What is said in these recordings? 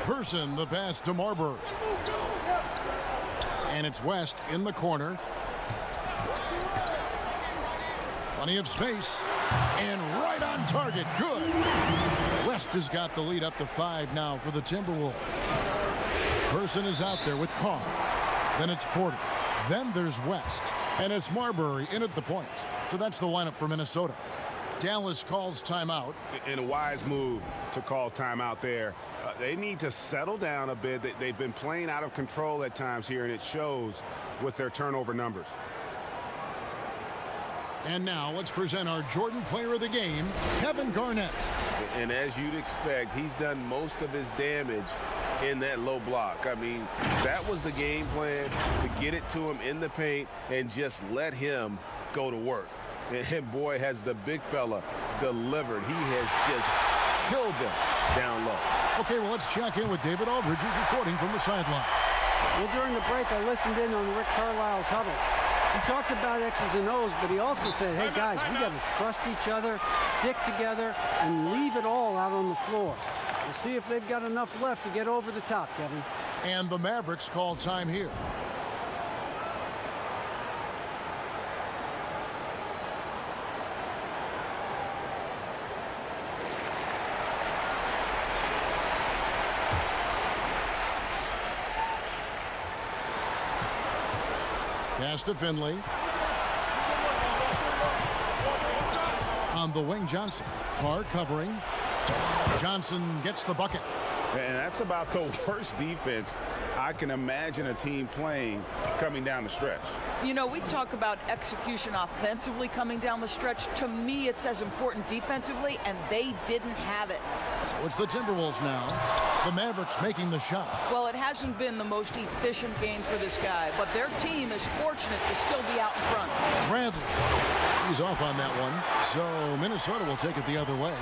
Person the pass to Marbury. And it's West in the corner. Plenty of space. And right on target. Good. West has got the lead up to 5 now for the Timberwolves. Person is out there with Carr. Then it's Porter. Then there's West. And it's Marbury in at the point. So that's the lineup for Minnesota. Dallas calls timeout. In a wise move to call timeout there. They need to settle down a bit. They've been playing out of control at times here, and it shows with their turnover numbers. And now let's present our Jordan Player of the Game, Kevin Garnett. And as you'd expect, he's done most of his damage in that low block. I mean, that was the game plan, to get it to him in the paint and just let him go to work. And boy, has the big fella delivered. He has just killed them down low. Okay, well, let's check in with David Aldridge, who's reporting from the sideline. Well, during the break, I listened in on Rick Carlisle's huddle. He talked about X's and O's, but he also said, hey, guys, we got to trust each other, stick together, and leave it all out on the floor. We'll see if they've got enough left to get over the top, Kevin. And the Mavericks call time here. Pass to Finley. On the wing, Johnson. Carr covering. Johnson gets the bucket. And that's about the worst defense I can imagine a team playing coming down the stretch. You know, we talk about execution offensively coming down the stretch. To me, it's as important defensively, and they didn't have it. So it's the Timberwolves now. The Mavericks making the shot. Well, it hasn't been the most efficient game for this guy, but their team is fortunate to still be out in front. Bradley. He's off on that one. So Minnesota will take it the other way.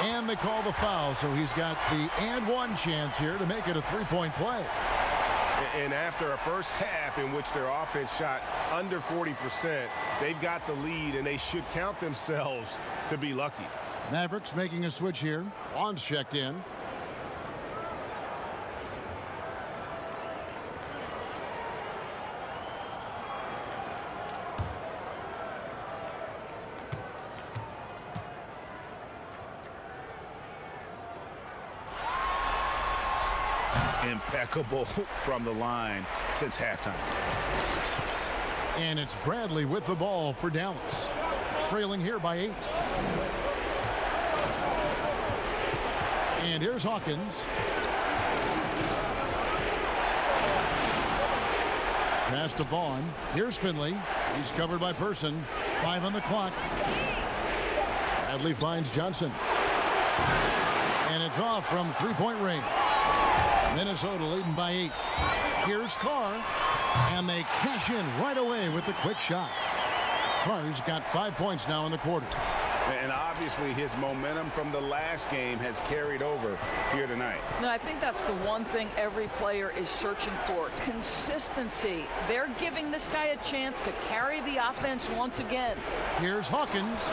And they call the foul, so he's got the and one chance here to make it a three-point play. And after a first half in which their offense shot under 40%, they've got the lead, and they should count themselves to be lucky. Mavericks making a switch here. Bond's checked in. Impeccable from the line since halftime. And it's Bradley with the ball for Dallas. Trailing here by 8. And here's Hawkins. Pass to Vaughn. Here's Finley. He's covered by Person. 5 on the clock. Bradley finds Johnson. And it's off from three-point range. Minnesota leading by 8. Here's Carr. And they cash in right away with the quick shot. Carr's got 5 points now in the quarter. And obviously his momentum from the last game has carried over here tonight. No, I think that's the one thing every player is searching for. Consistency. They're giving this guy a chance to carry the offense once again. Here's Hawkins.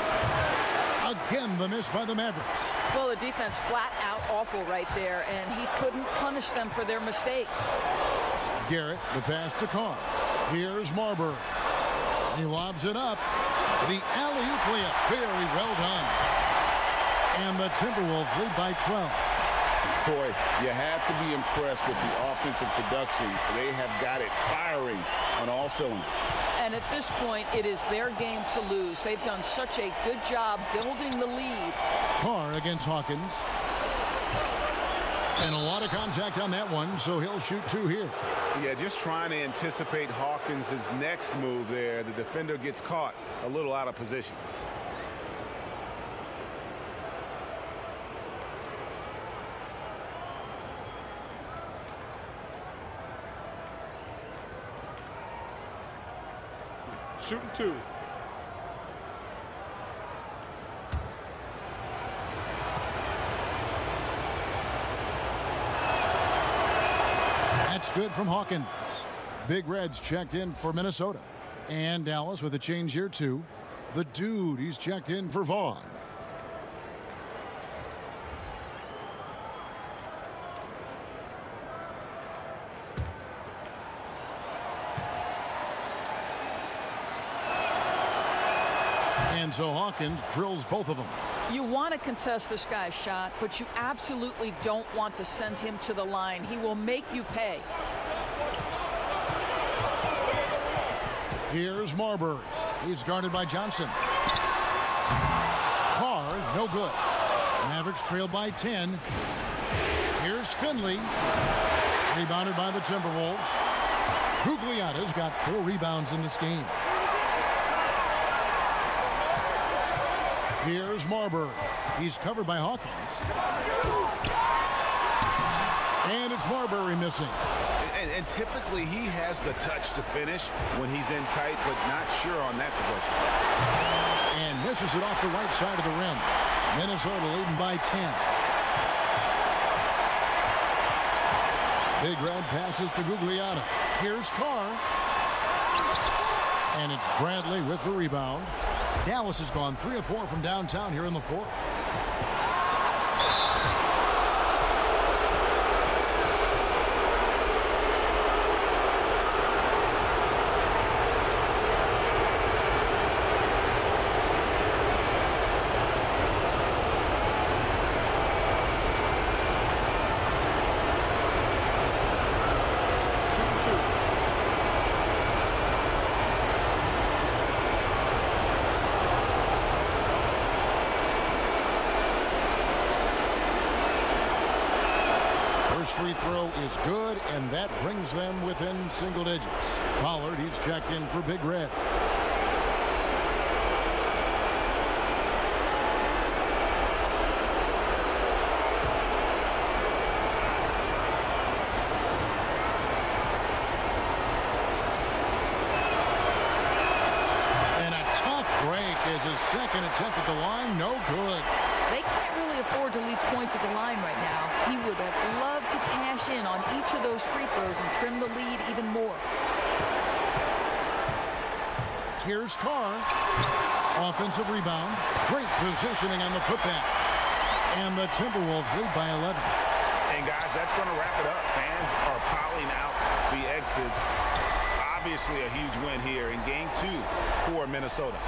Again, the miss by the Mavericks. Well, the defense flat out awful right there, and he couldn't punish them for their mistake. Garrett, the pass to Carr. Here's Marbury. He lobs it up. The alley-oop layup, very well done. And the Timberwolves lead by 12. Boy, you have to be impressed with the offensive production. They have got it firing on all cylinders. And at this point, it is their game to lose. They've done such a good job building the lead. Carr against Hawkins. And a lot of contact on that one, so he'll shoot 2 here. Yeah, just trying to anticipate Hawkins' next move there. The defender gets caught a little out of position. Shooting 2. That's good from Hawkins. Big Reds checked in for Minnesota. And Dallas with a change here too. The dude, he's checked in for Vaughn. And so Hawkins drills both of them. You want to contest this guy's shot, but you absolutely don't want to send him to the line. He will make you pay. Here's Marbury. He's guarded by Johnson. Carr, no good. Mavericks trail by 10. Here's Finley. Rebounded by the Timberwolves. Gugliotta's got 4 rebounds in this game. Here's Marbury. He's covered by Hawkins. And it's Marbury missing. And typically he has the touch to finish when he's in tight, but not sure on that possession. And misses it off the right side of the rim. Minnesota leading by 10. Big red passes to Gugliotta. Here's Carr. And it's Bradley with the rebound. Dallas has gone 3 of 4 from downtown here in the fourth. Free throw is good, and that brings them within single digits. Pollard, he's checked in for Big Red. And a tough break is his second attempt at the line. No good. They can't really afford to leave points at the line right now. He would have loved to cash in on each of those free throws and trim the lead even more. Here's Carr. Offensive rebound. Great positioning on the putback. And the Timberwolves lead by 11. And guys, that's going to wrap it up. Fans are piling out the exits. Obviously a huge win here in game 2 for Minnesota.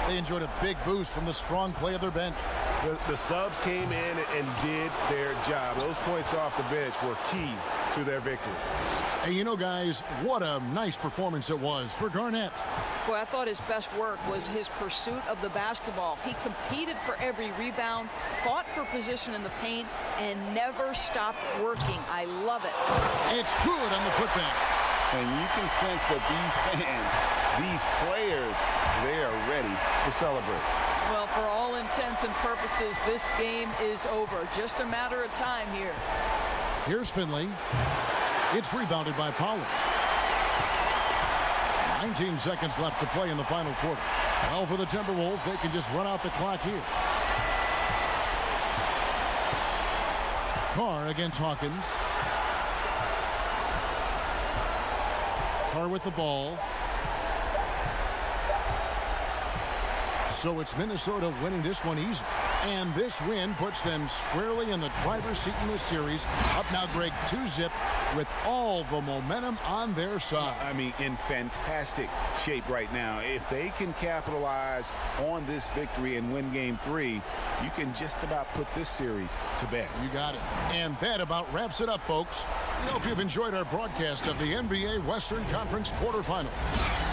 They enjoyed a big boost from the strong play of their bench. The subs came in and did their job. Those points off the bench were key to their victory. Hey, you know, guys, what a nice performance it was for Garnett. Boy, I thought his best work was his pursuit of the basketball. He competed for every rebound, fought for position in the paint, and never stopped working. I love it. It's good on the putback. And you can sense that these fans, these players, they are ready to celebrate. Well, for all intents and purposes, this game is over. Just a matter of time here. Here's Finley. It's rebounded by Pollard. 19 seconds left to play in the final quarter. Well, for the Timberwolves, they can just run out the clock here. Carr against Hawkins. Carr with the ball. So it's Minnesota winning this one easy. And this win puts them squarely in the driver's seat in this series. Up now, Greg, 2-zip with all the momentum on their side. I mean, in fantastic shape right now. If they can capitalize on this victory and win game 3, you can just about put this series to bed. You got it. And that about wraps it up, folks. We hope you've enjoyed our broadcast of the NBA Western Conference quarterfinal.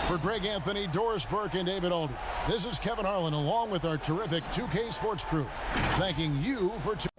For Greg Anthony, Doris Burke, and David Alder, this is Kevin Harlan along with our terrific 2K Sports crew, thanking you for tuning in.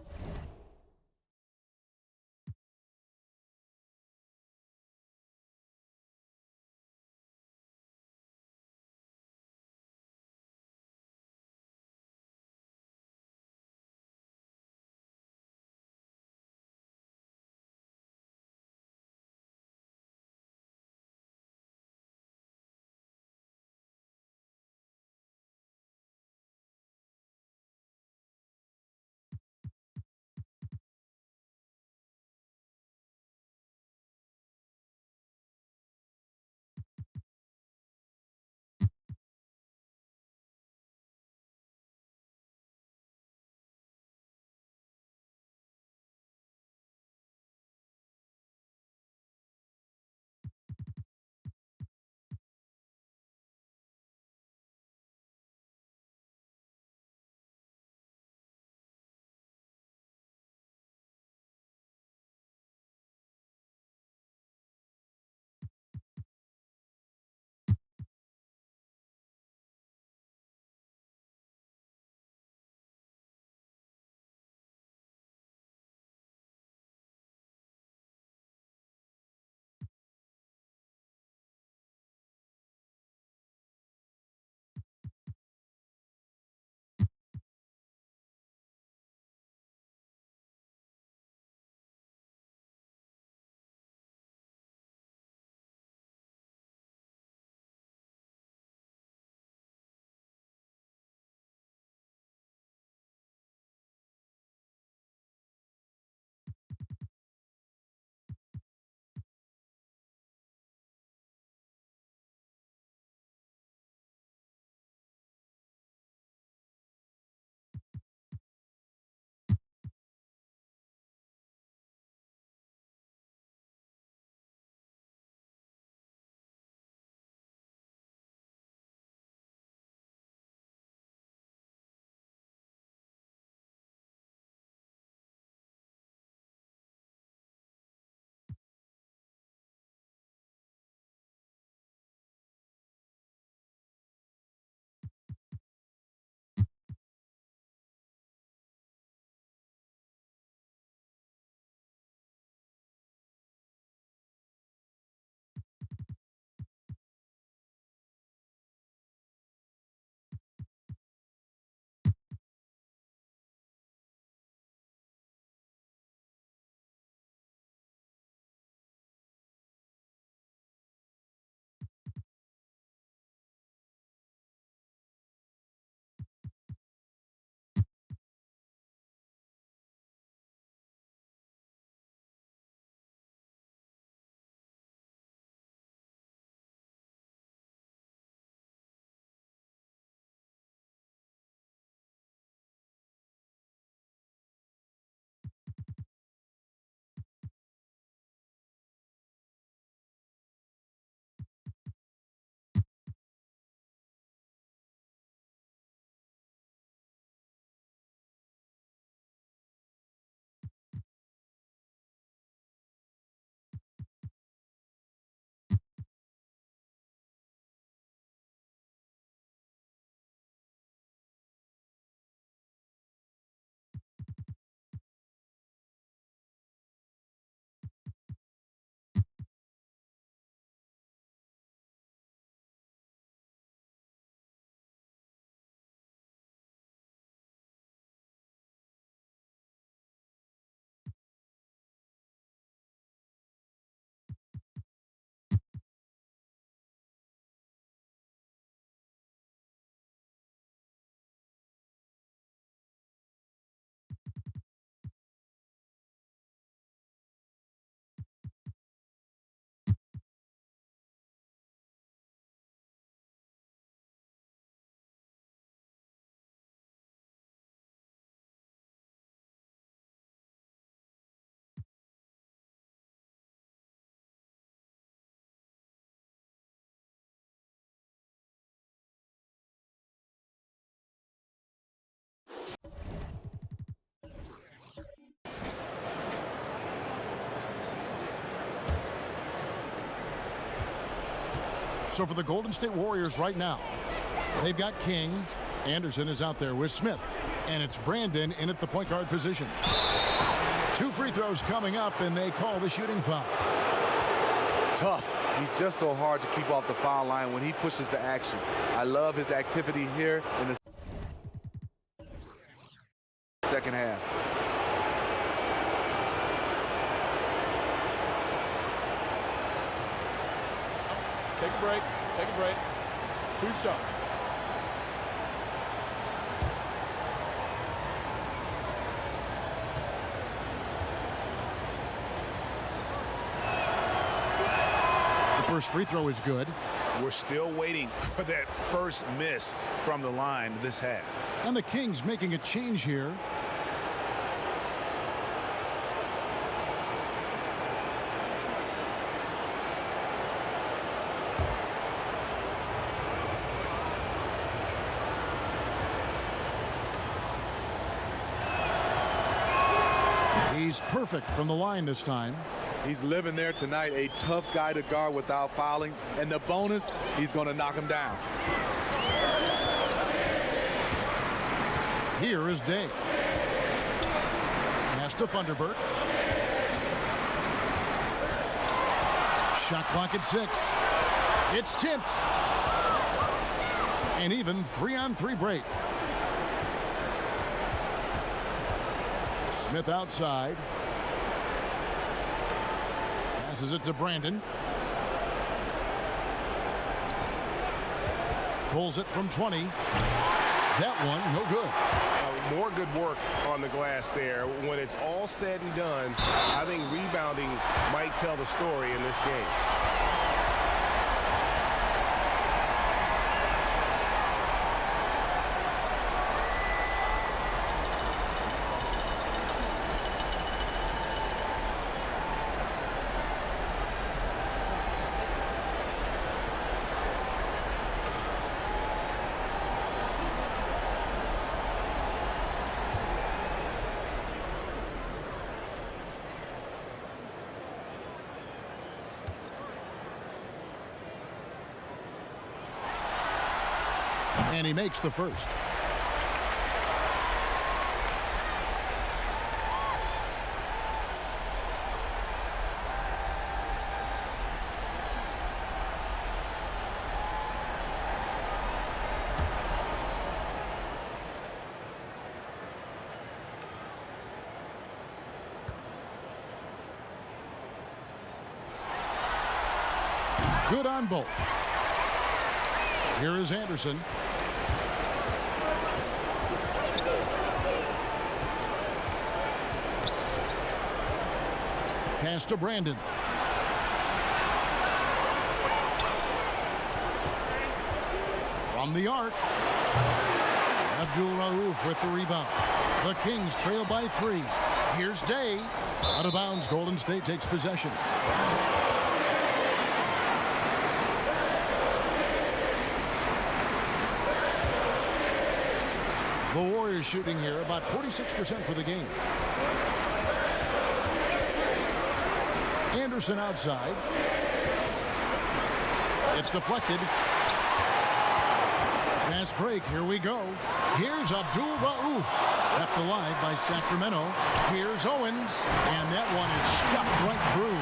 So for the Golden State Warriors right now, they've got King. Anderson is out there with Smith. And it's Brandon in at the point guard position. 2 free throws coming up, and they call the shooting foul. Tough. He's just so hard to keep off the foul line when he pushes the action. I love his activity here in the second half. Take a break. Take a break. 2 shots. The first free throw is good. We're still waiting for that first miss from the line this half. And the Kings making a change here. He's perfect from the line this time. He's living there tonight, a tough guy to guard without fouling. And the bonus, he's going to knock him down. Here is Day. Pass to Thunderbird. Shot clock at 6. It's tipped. An even 3-on-3 break. Smith outside. Passes it to Brandon. Pulls it from 20. That one, no good. More good work on the glass there. When it's all said and done, I think rebounding might tell the story in this game. And he makes the first. Good on both. Here is Anderson. Pass to Brandon. From the arc. Abdul-Rauf with the rebound. The Kings trail by 3. Here's Day. Out of bounds. Golden State takes possession. The Warriors shooting here about 46% for the game. Anderson outside. It's deflected. Pass break. Here we go. Here's Abdul-Rauf. Kept alive by Sacramento. Here's Owens. And that one is stuffed right through.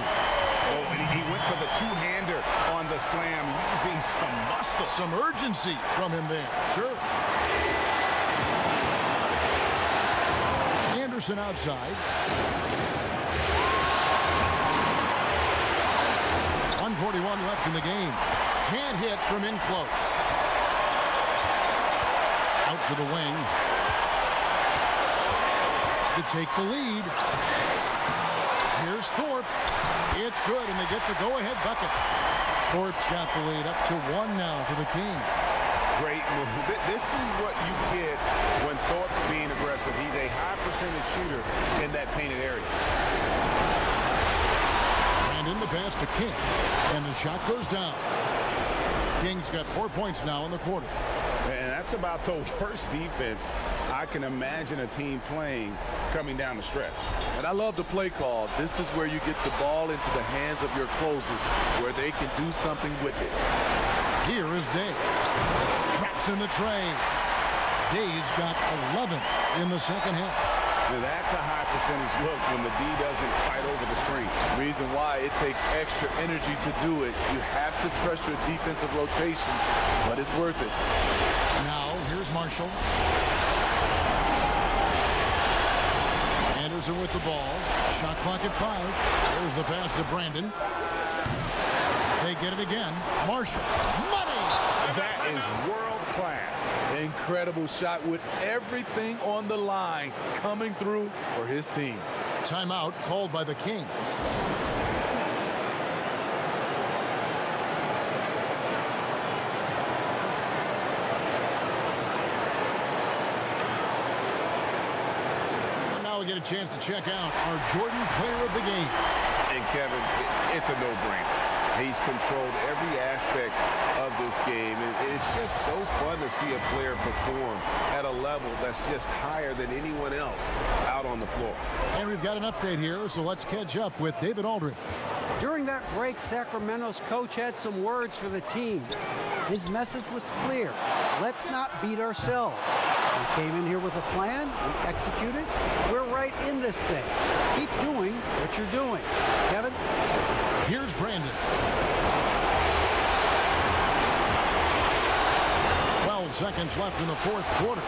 Oh, and he went for the two-hander on the slam, using some muscle. Some urgency from him there. Sure. Anderson outside. 141 left in the game. Can't hit from in close. Out to the wing. To take the lead. Here's Thorpe. It's good, and they get the go-ahead bucket. Thorpe's got the lead up to 1 now for the Kings. Great move. This is what you get when Thorpe's being aggressive. He's a high percentage shooter in that painted area. And in the pass to King. And the shot goes down. Kings got 4 points now in the quarter. And that's about the worst defense I can imagine a team playing coming down the stretch. And I love the play call. This is where you get the ball into the hands of your closers, where they can do something with it. Here is Day. Drops in the tray. Day's got 11 in the second half. Now that's a high percentage look when the D doesn't fight over the screen. Reason why it takes extra energy to do it. You have to trust your defensive rotations, but it's worth it. Now, here's Marshall. Anderson with the ball. Shot clock at 5. There's the pass to Brandon. They get it again. Marshall. Money! That is world class. Incredible shot with everything on the line coming through for his team. Timeout called by the Kings. And now we get a chance to check out our Jordan Player of the Game. And Kevin, it's a no-brainer. He's controlled every aspect of this game. And it's just so fun to see a player perform at a level that's just higher than anyone else out on the floor. And we've got an update here, so let's catch up with David Aldridge. During that break, Sacramento's coach had some words for the team. His message was clear. Let's not beat ourselves. We came in here with a plan. We executed. We're right in this thing. Keep doing what you're doing. Kevin? Here's Brandon. 12 seconds left in the fourth quarter.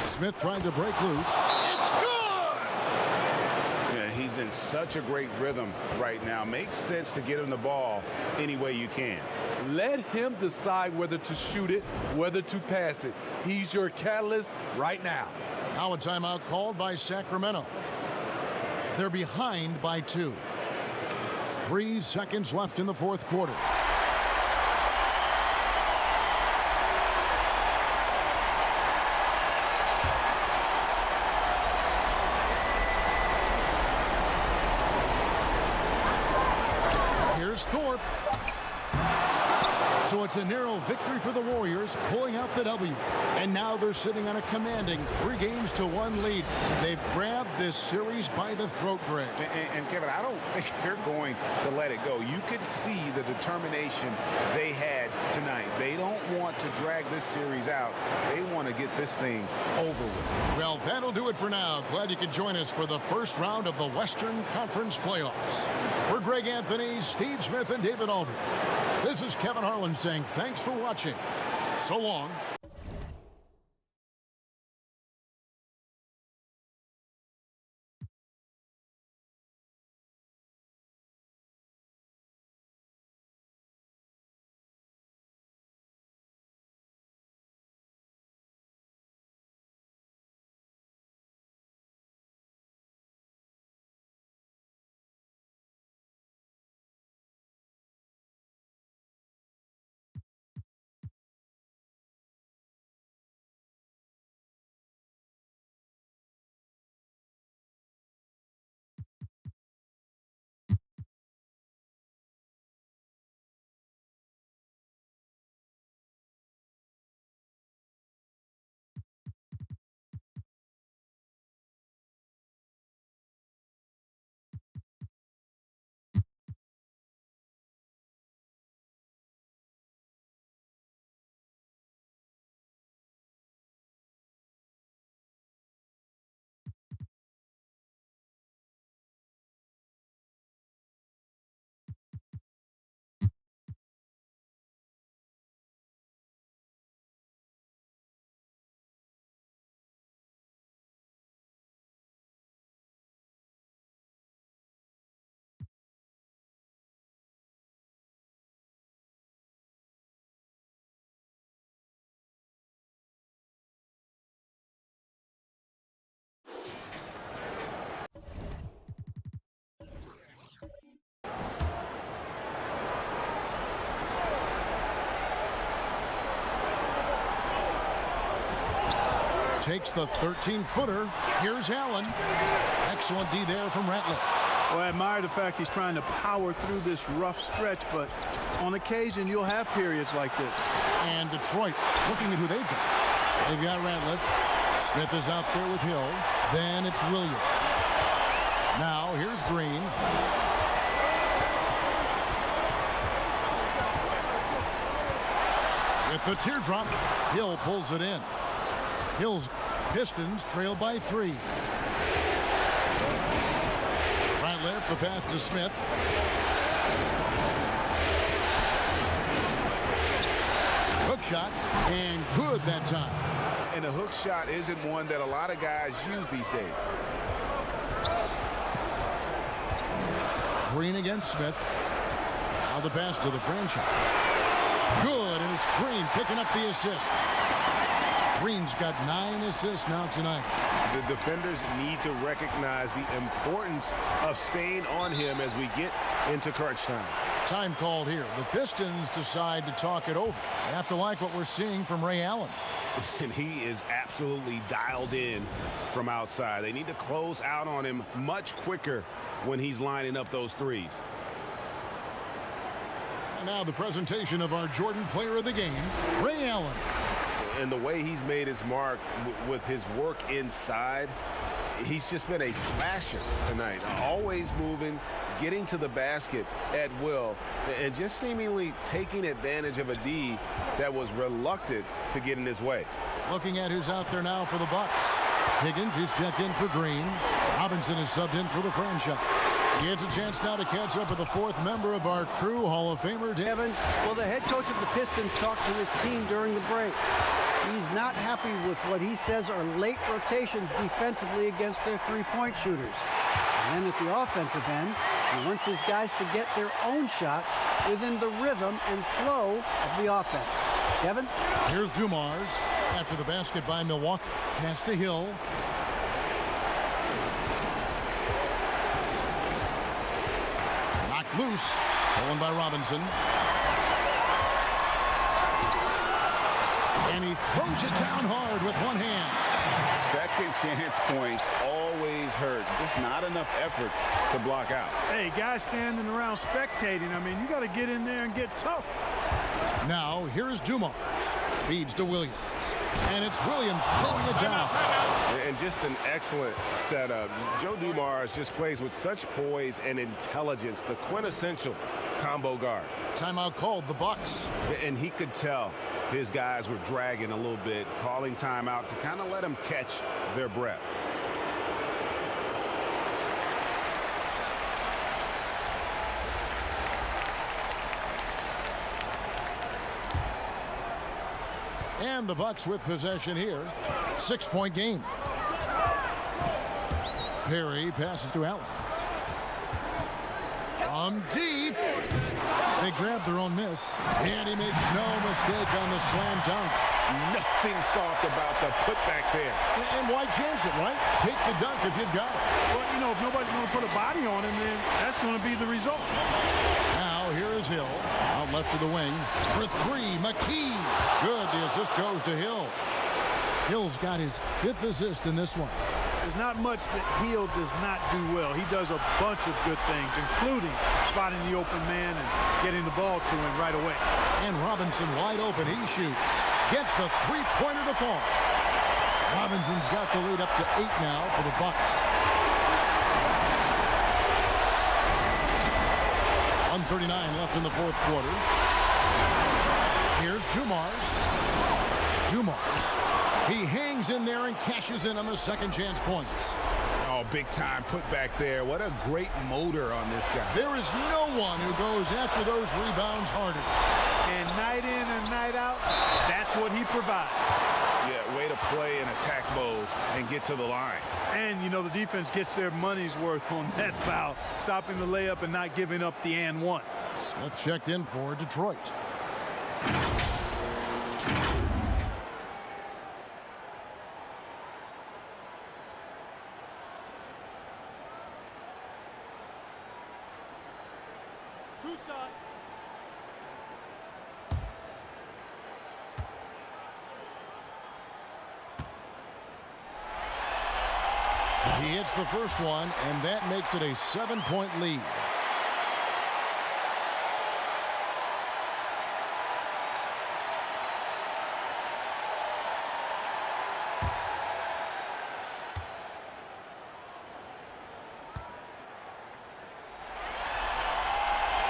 Smith trying to break loose. It's good! Yeah, he's in such a great rhythm right now. Makes sense to get him the ball any way you can. Let him decide whether to shoot it, whether to pass it. He's your catalyst right now. Now a timeout called by Sacramento. They're behind by 2. 3 seconds left in the fourth quarter. Here's Thorpe. So it's a narrow victory for the Warriors, pulling out the W. And now they're sitting on a commanding 3-1 lead. They've grabbed this series by the throat, Greg. And Kevin, I don't think they're going to let it go. You could see the determination they had tonight. They don't want to drag this series out. They want to get this thing over with. Well, that'll do it for now. Glad you could join us for the first round of the Western Conference playoffs. For Greg Anthony, Steve Smith, and David Aldridge, this is Kevin Harlan saying thanks for watching. So long. Takes the 13-footer. Here's Allen. Excellent D there from Ratliff. Well, I admire the fact he's trying to power through this rough stretch, but on occasion you'll have periods like this. And Detroit looking at who they've got. They've got Ratliff. Smith is out there with Hill. Then it's Williams. Now here's Green. With the teardrop, Hill pulls it in. Hill's Pistons trail by 3. Ratliff, the pass to Smith. Hook shot, and good that time. And the hook shot isn't one that a lot of guys use these days. Green against Smith. Now the pass to the franchise. Good, and it's Green picking up the assist. Green's got 9 assists now tonight. The defenders need to recognize the importance of staying on him as we get into crunch time. Time called here. The Pistons decide to talk it over. They have to like what we're seeing from Ray Allen. And he is absolutely dialed in from outside. They need to close out on him much quicker when he's lining up those threes. And now the presentation of our Jordan Player of the Game, Ray Allen. And the way he's made his mark with his work inside, he's just been a smasher tonight. Always moving, getting to the basket at will, and just seemingly taking advantage of a D that was reluctant to get in his way. Looking at who's out there now for the Bucks. Higgins is checked in for Green. Robinson is subbed in for the franchise. He gets a chance now to catch up with the 4th member of our crew, Hall of Famer Devin, well, the head coach of the Pistons talked to his team during the break. He's not happy with what he says are late rotations defensively against their three-point shooters. And then at the offensive end, he wants his guys to get their own shots within the rhythm and flow of the offense. Devin? Here's Dumars after the basket by Milwaukee. Pass to Hill. Knocked loose. Stolen by Robinson. And he throws it down hard with one hand. Second chance points always hurt. Just not enough effort to block out. Hey, guys standing around spectating, I mean, you got to get in there and get tough. Now, here's Dumars. Feeds to Williams. And it's Williams throwing it down. And just an excellent setup. Joe Dumars just plays with such poise and intelligence, the quintessential combo guard. Timeout called, the Bucks. And he could tell his guys were dragging a little bit, calling timeout to kind of let them catch their breath. And the Bucks with possession here. 6-point game. Perry passes to Allen. From deep. They grab their own miss. And he makes no mistake on the slam dunk. Nothing soft about the putback there. And why chance it, right? Take the dunk if you've got it. Well, you know, if nobody's going to put a body on him, then that's going to be the result. Now here is Hill. Out left to the wing. For 3, McKee. Good. The assist goes to Hill. Hill's got his 5th assist in this one. There's not much that Hill does not do well. He does a bunch of good things, including spotting the open man and getting the ball to him right away. And Robinson wide open. He shoots. Gets the 3-pointer to fall. Robinson's got the lead up to 8 now for the Bucks. 1:39 left in the 4th quarter. Here's Dumars. He hangs in there and cashes in on the second chance points. Oh, big time putback there. What a great motor on this guy. There is no one who goes after those rebounds harder. And night in and night out, that's what he provides. Yeah, way to play in attack mode and get to the line. And, you know, the defense gets their money's worth on that foul, stopping the layup and not giving up the and one. Smith checked in for Detroit. He hits the first one, and that makes it a 7-point lead.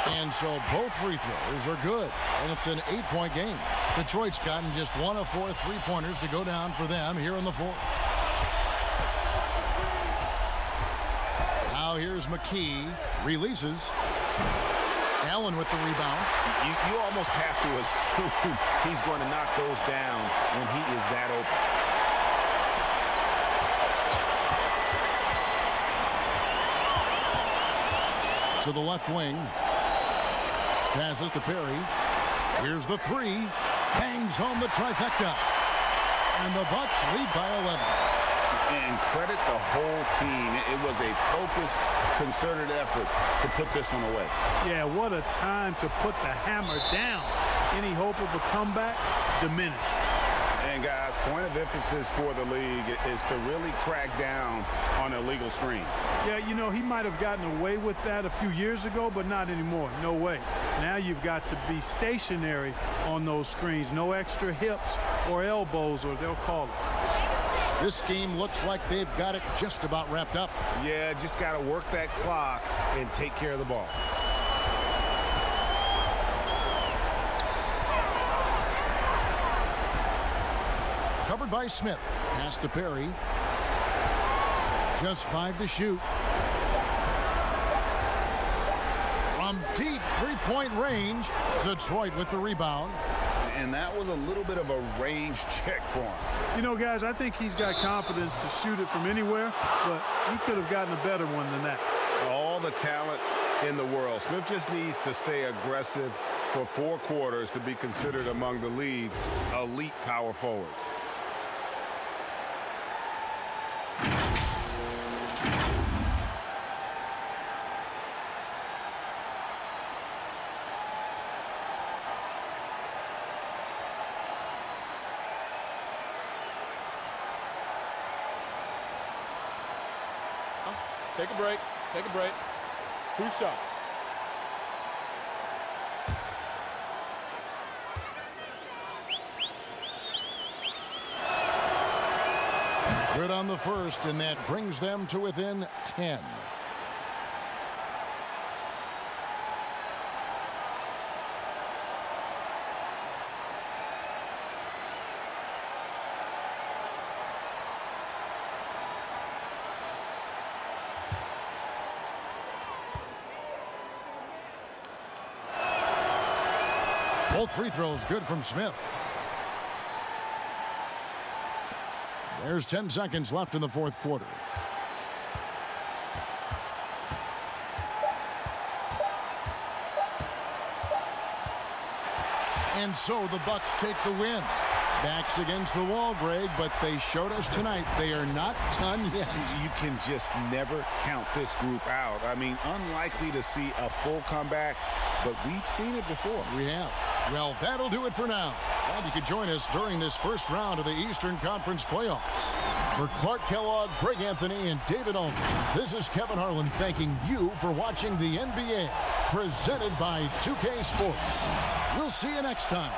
And so both free throws are good, and it's an 8-point game. Detroit's gotten just 1 of 4 3-pointers to go down for them here in the fourth. Now here's McKee, releases. Allen with the rebound. You almost have to assume he's going to knock those down when he is that open. To the left wing. Passes to Perry. Here's the three. Bangs home the trifecta. And the Bucks lead by 11. And credit the whole team. It was a focused, concerted effort to put this one away. Yeah, what a time to put the hammer down. Any hope of a comeback diminished. And guys, point of emphasis for the league is to really crack down on illegal screens. Yeah, you know, he might have gotten away with that a few years ago, but not anymore. No way. Now you've got to be stationary on those screens. No extra hips or elbows, or they'll call it. This game looks like they've got it just about wrapped up. Yeah, just got to work that clock and take care of the ball. Covered by Smith. Pass to Perry. Just 5 to shoot. From deep three-point range, Detroit with the rebound. And that was a little bit of a range check for him. You know, guys, I think he's got confidence to shoot it from anywhere, but he could have gotten a better one than that. All the talent in the world. Smith just needs to stay aggressive for 4 quarters to be considered among the league's elite power forwards. Take a break. Take a break. 2 shots. Good on the first, and that brings them to within 10. Both free throws good from Smith. There's 10 seconds left in the fourth quarter. And so the Bucks take the win. Backs against the wall, Greg, but they showed us tonight they are not done yet. You can just never count this group out. I mean, unlikely to see a full comeback, but we've seen it before. We have. Well, that'll do it for now. And you can join us during this first round of the Eastern Conference playoffs. For Clark Kellogg, Greg Anthony, and David Olney, this is Kevin Harlan thanking you for watching the NBA, presented by 2K Sports. We'll see you next time.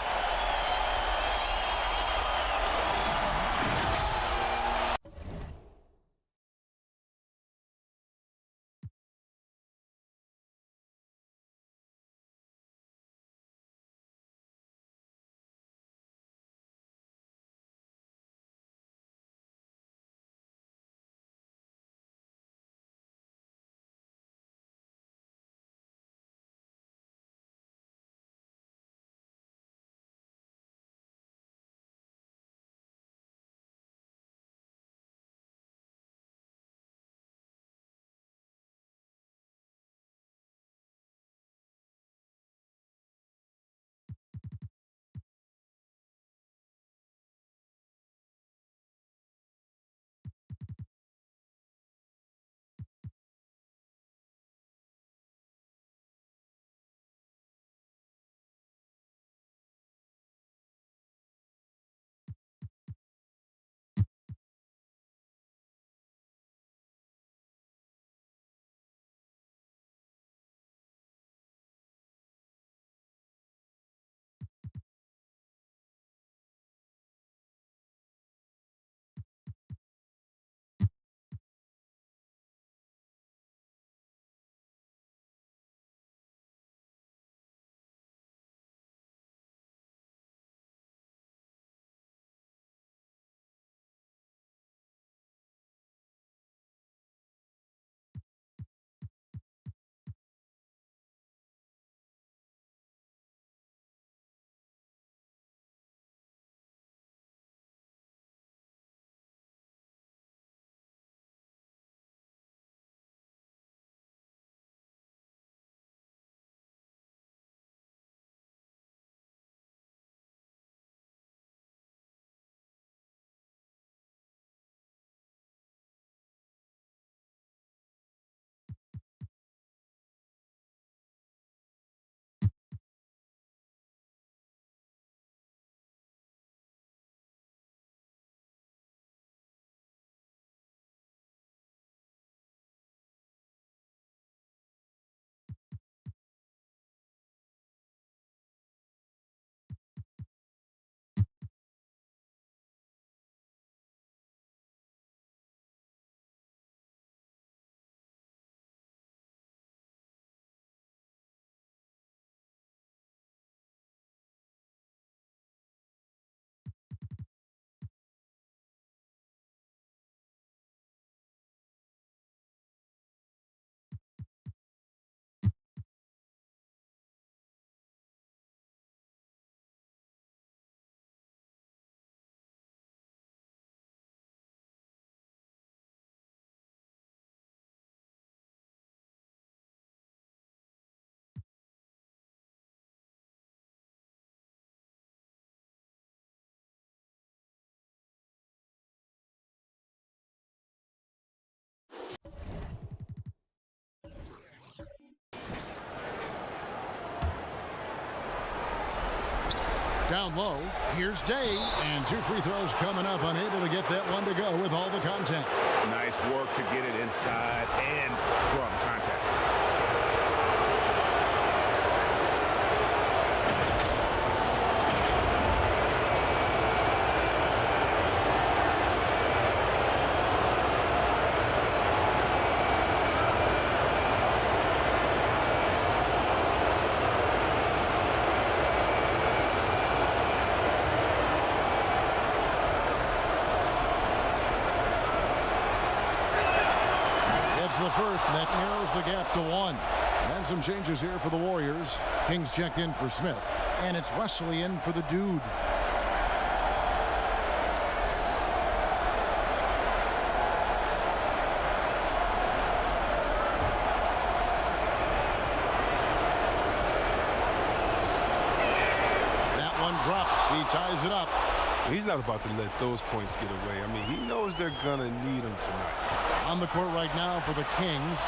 Down low, here's Day, and 2 free throws coming up, unable to get that one to go with all the contact. Nice work to get it inside and draw the contact. The first, and that narrows the gap to 1. And some changes here for the Warriors. Kings checked in for Smith, and it's Wesley in for the Dude. That one drops. He ties it up. He's not about to let those points get away. I mean, he knows they're going to need him tonight. On the court right now for the Kings,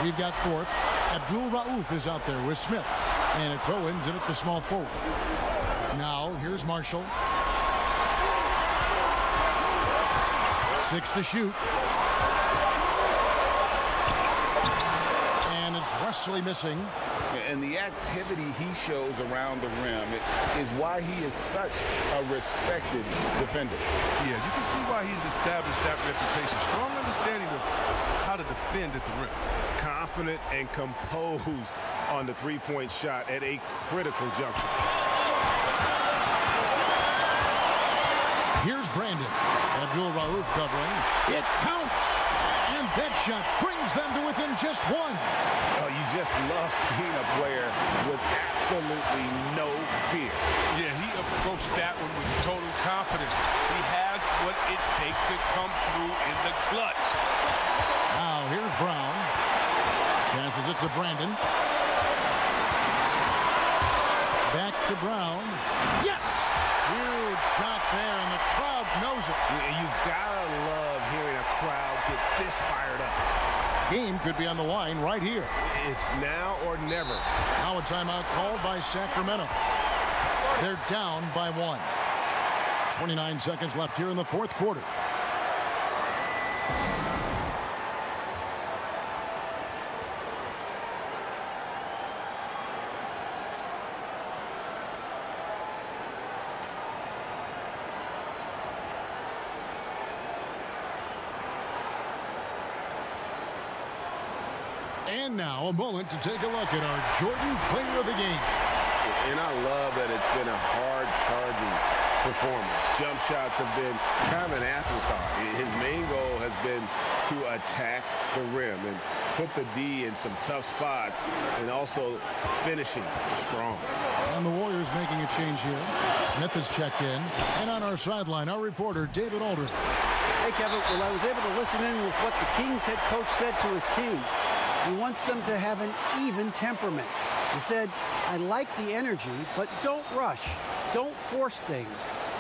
we've got Thorpe. Abdul Rauf is out there with Smith. And it's Owens in at the small forward. Now, here's Marshall. 6 to shoot. And it's Wesley missing. And the activity he shows around the rim is why he is such a respected defender. Yeah, you can see why he's established that reputation. Strong understanding of how to defend at the rim. Confident and composed on the three-point shot at a critical juncture. Here's Brandon. Abdul Rauf covering. It counts. And that shot brings them to within just 1. Oh, you just love seeing a player with absolutely no fear. Yeah, he approached that one with total confidence. He has what it takes to come through in the clutch. Now, here's Brown. Passes it to Brandon. Back to Brown. Yes! Huge shot there, and the crowd knows it. You've got to love hearing a crowd get this fired up. Game could be on the line right here. It's now or never. Now a timeout called by Sacramento. They're down by 1. 29 seconds left here in the fourth quarter. And now a moment to take a look at our Jordan Player of the Game. And I love that it's been a hard-charging performance. Jump shots have been kind of an afterthought. His main goal has been to attack the rim and put the D in some tough spots and also finishing strong. And the Warriors making a change here. Smith has checked in. And on our sideline, our reporter, David Aldridge. Hey, Kevin, well, I was able to listen in with what the Kings head coach said to his team. He wants them to have an even temperament. He said, I like the energy, but don't rush. Don't force things.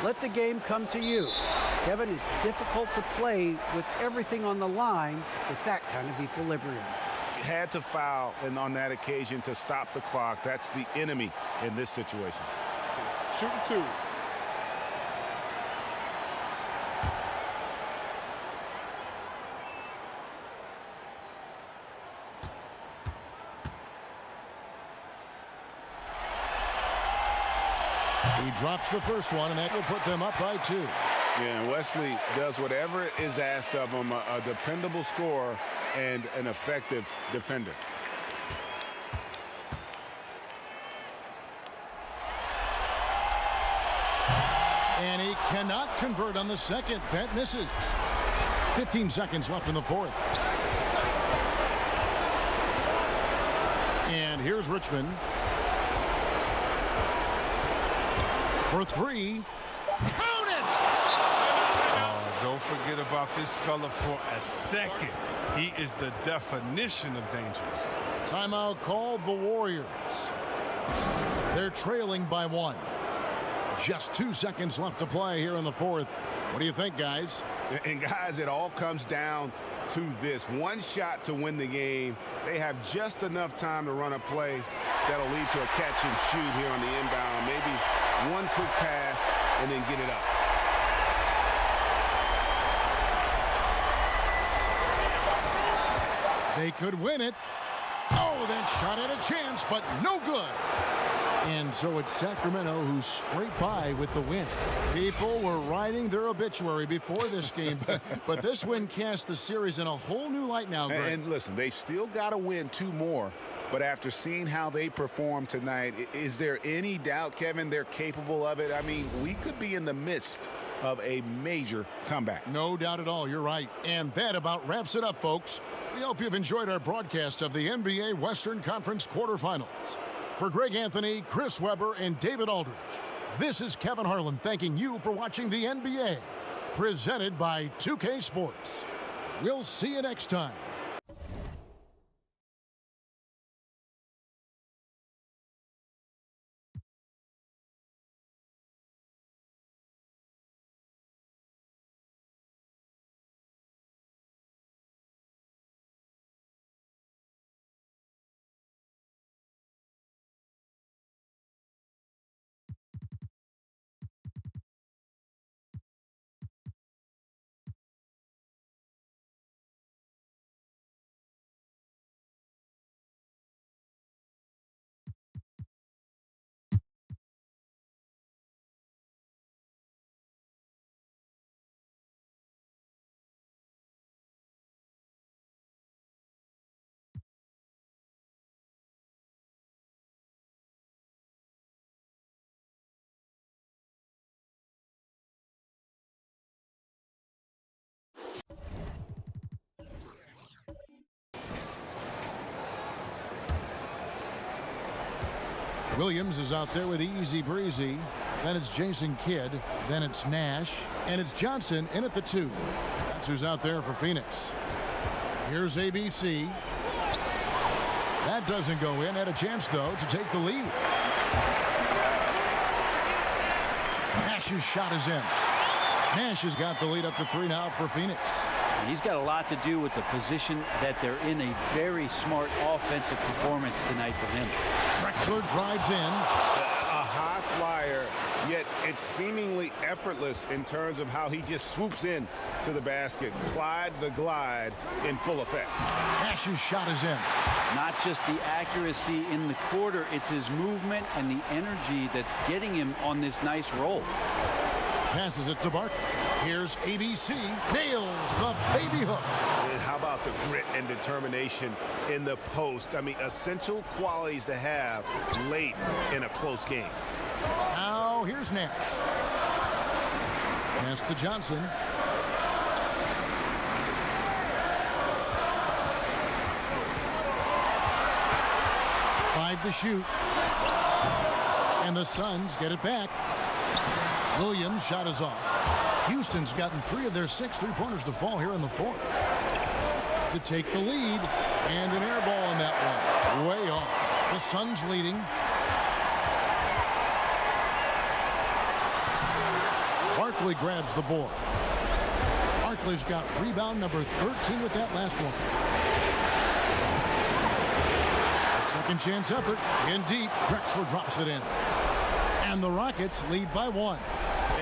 Let the game come to you. Kevin, it's difficult to play with everything on the line with that kind of equilibrium. Had to foul and on that occasion to stop the clock. That's the enemy in this situation. Shooting 2. He drops the first one, and that will put them up by 2. Yeah, and Wesley does whatever is asked of him, a dependable scorer and an effective defender. And he cannot convert on the second. That misses. 15 seconds left in the fourth. And here's Richmond. For 3. Count it! Don't forget about this fella for a second. He is the definition of dangerous. Timeout called the Warriors. They're trailing by 1. Just 2 seconds left to play here in the fourth. What do you think, guys? And guys, it all comes down to this. One shot to win the game. They have just enough time to run a play. that'll lead to a catch and shoot here on the inbound. Maybe one quick pass and then get it up. They could win it. Oh, that shot had a chance, but no good. And so it's Sacramento who scraped by with the win. People were writing their obituary before this game, but this win cast the series in a whole new light now, Greg. And listen, they've still got to win 2 more. But after seeing how they performed tonight, is there any doubt, Kevin, they're capable of it? I mean, we could be in the midst of a major comeback. No doubt at all. You're right. And that about wraps it up, folks. We hope you've enjoyed our broadcast of the NBA Western Conference quarterfinals. For Greg Anthony, Chris Webber, and David Aldridge, this is Kevin Harlan thanking you for watching the NBA, presented by 2K Sports. We'll see you next time. Williams is out there with easy breezy. Then it's Jason Kidd. Then it's Nash. And it's Johnson in at the 2. That's who's out there for Phoenix. Here's ABC. That doesn't go in. Had a chance, though, to take the lead. Nash's shot is in. Nash has got the lead up to 3 now for Phoenix. He's got a lot to do with the position that they're in. A very smart offensive performance tonight for him. Drexler drives in. A high flyer, yet it's seemingly effortless in terms of how he just swoops in to the basket. Clyde the glide in full effect. Nash's shot is in. Not just the accuracy in the quarter, it's his movement and the energy that's getting him on this nice roll. Passes it to Barkley. Here's ABC. Nails the baby hook. And how about the grit and determination in the post? I mean, essential qualities to have late in a close game. Now here's Nash. Pass to Johnson. Five to shoot. And the Suns get it back. Williams' shot is off. Houston's gotten 3 of their 6 3-pointers to fall here in the 4th. To take the lead, and an air ball on that one. Way off. The Suns leading. Barkley grabs the board. Barkley's got rebound number 13 with that last one. A second chance effort. In deep. Drexler drops it in. And the Rockets lead by 1.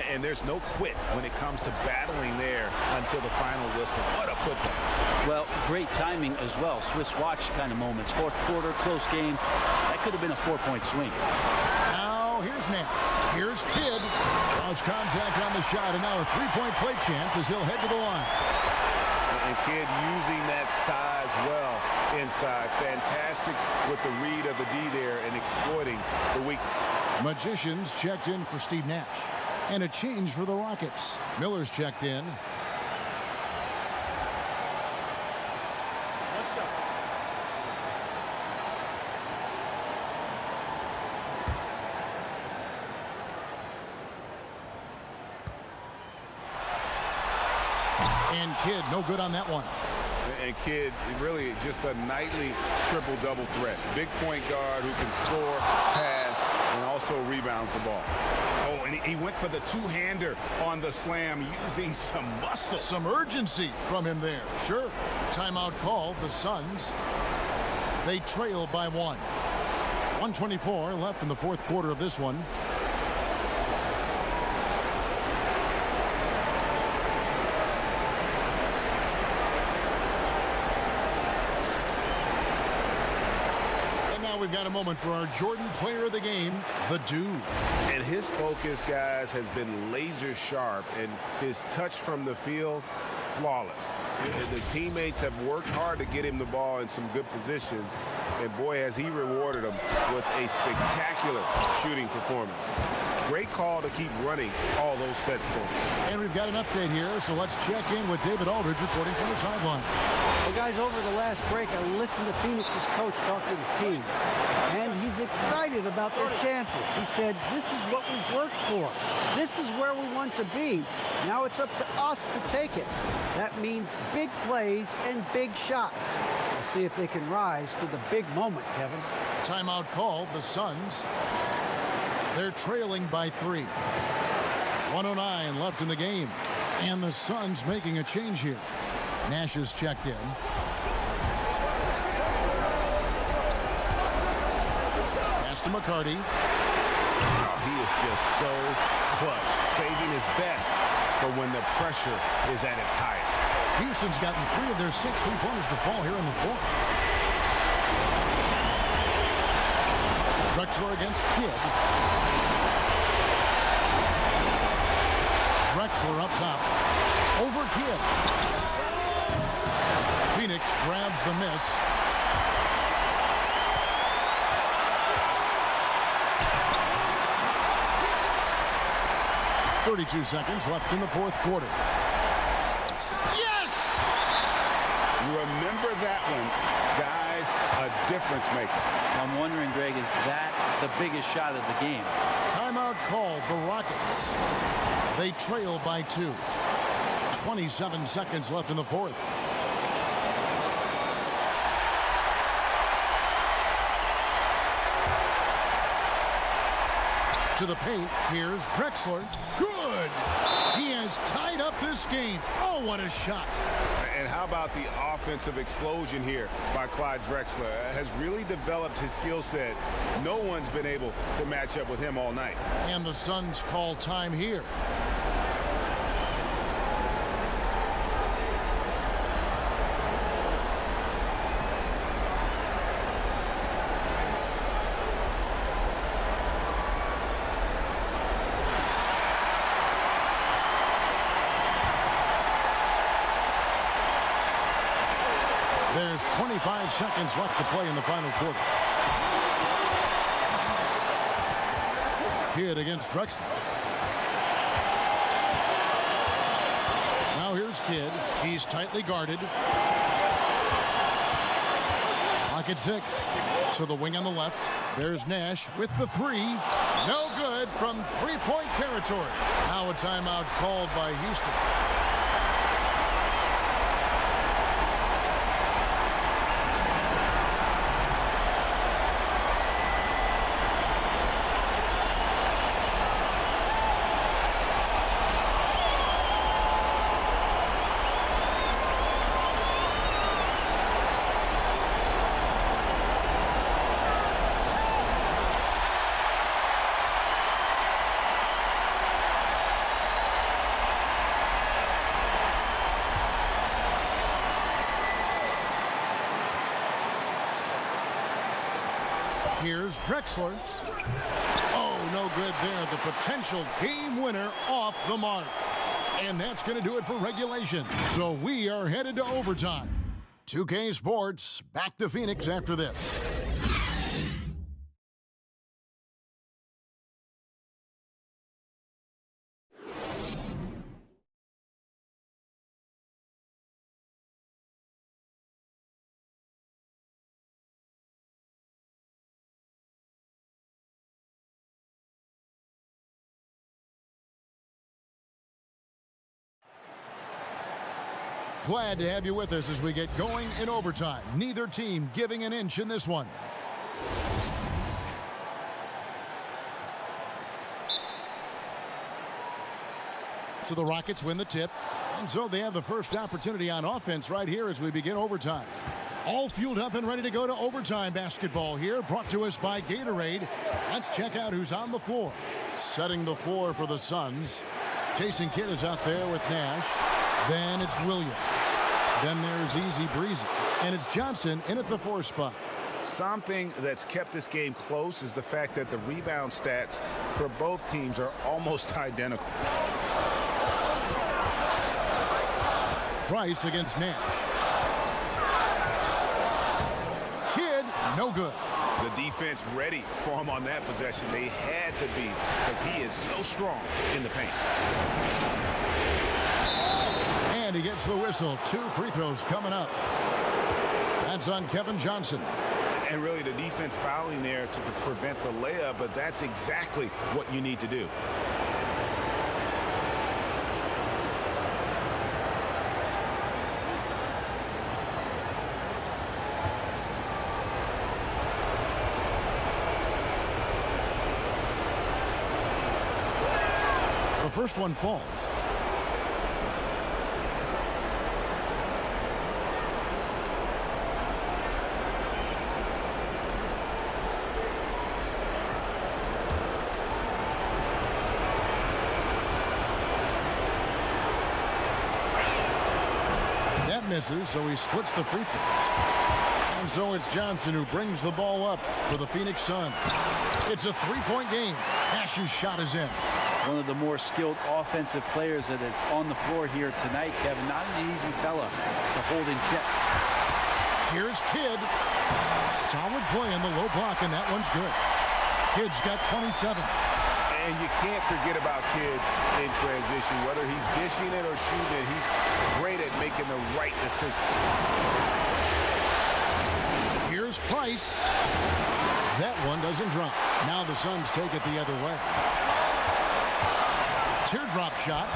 And there's no quit when it comes to battling there until the final whistle. What a putback. Well, great timing as well. Swiss watch kind of moments. 4th quarter, close game. That could have been a 4-point swing. Now here's Nash. Here's Kidd. Lost contact on the shot, and now a 3-point play chance as he'll head to the line. And Kidd using that size well inside. Fantastic with the read of the D there and exploiting the weakness. Magicians checked in for Steve Nash. And a change for the Rockets. Miller's checked in. And Kidd, no good on that one. And Kidd, really just a nightly triple-double threat. Big point guard who can score, pass, and also rebounds the ball. Oh, and he went for the two-hander on the slam, using some muscle. Some urgency from him there. Sure. Timeout called. The Suns, they trail by 1. 1:24 left in the fourth quarter of this one. We've got a moment for our Jordan player of the game, the dude. And his focus, guys, has been laser sharp, and his touch from the field, flawless. The teammates have worked hard to get him the ball in some good positions, and boy, has he rewarded them with a spectacular shooting performance. Great call to keep running all those sets for him. And we've got an update here, so let's check in with David Aldridge reporting from the sideline. Well, guys, over the last break, I listened to Phoenix's coach talk to the team, and he's excited about their chances. He said, this is what we've worked for. This is where we want to be. Now it's up to us to take it. That means big plays and big shots. We'll see if they can rise to the big moment, Kevin. Timeout called, the Suns. They're trailing by 3. 1:09 left in the game. And the Suns making a change here. Nash is checked in. Pass to McCarty. Oh, he is just so clutch, saving his best for when the pressure is at its highest. Houston's gotten 3 of their 6 3-pointers to fall here in the fourth. Drexler against Kidd. Drexler up top. Over Kidd. Phoenix grabs the miss. .32 seconds left in the fourth quarter. Yes! Remember that one, guys, a difference maker. I'm wondering, Greg, is that the biggest shot of the game? Timeout called, the Rockets. They trail by 2. 27 seconds left in the fourth. To the paint, here's Drexler. Good! He has tied up this game. Oh, what a shot. And how about the offensive explosion here by Clyde Drexler? Has really developed his skill set. No one's been able to match up with him all night. And the Suns call time here. There's 25 seconds left to play in the final quarter. Kidd against Drexler. Now here's Kidd. He's tightly guarded. Clock at 6. So the wing on the left. There's Nash with the 3. No good from three-point territory. Now a timeout called by Houston. Here's Drexler. Oh, no good there. The potential game winner off the mark. And that's going to do it for regulation. So we are headed to overtime. 2K Sports back to Phoenix after this. Glad to have you with us as we get going in overtime. Neither team giving an inch in this one. So the Rockets win the tip. And so they have the first opportunity on offense right here as we begin overtime. All fueled up and ready to go to overtime basketball here, brought to us by Gatorade. Let's check out who's on the floor. Setting the floor for the Suns. Jason Kidd is out there with Nash. Then it's Williams. Then there's Easy Breezy. And it's Johnson in at the 4 spot. Something that's kept this game close is the fact that the rebound stats for both teams are almost identical. Price against Nash. Kidd, no good. The defense ready for him on that possession. They had to be, because he is so strong in the paint. And he gets the whistle. 2 free throws coming up. That's on Kevin Johnson. And really the defense fouling there to prevent the layup, but that's exactly what you need to do. The first one falls. That misses, so he splits the free throws. And so it's Johnson who brings the ball up for the Phoenix Suns. It's a 3-point game. Nash's shot is in. One of the more skilled offensive players that is on the floor here tonight, Kevin. Not an easy fella to hold in check. Here's Kidd. Solid play in the low block, and that one's good. Kidd's got 27. And you can't forget about Kidd in transition. Whether he's dishing it or shooting it, he's great at making the right decision. Here's Price. That one doesn't drop. Now the Suns take it the other way. Teardrop shot.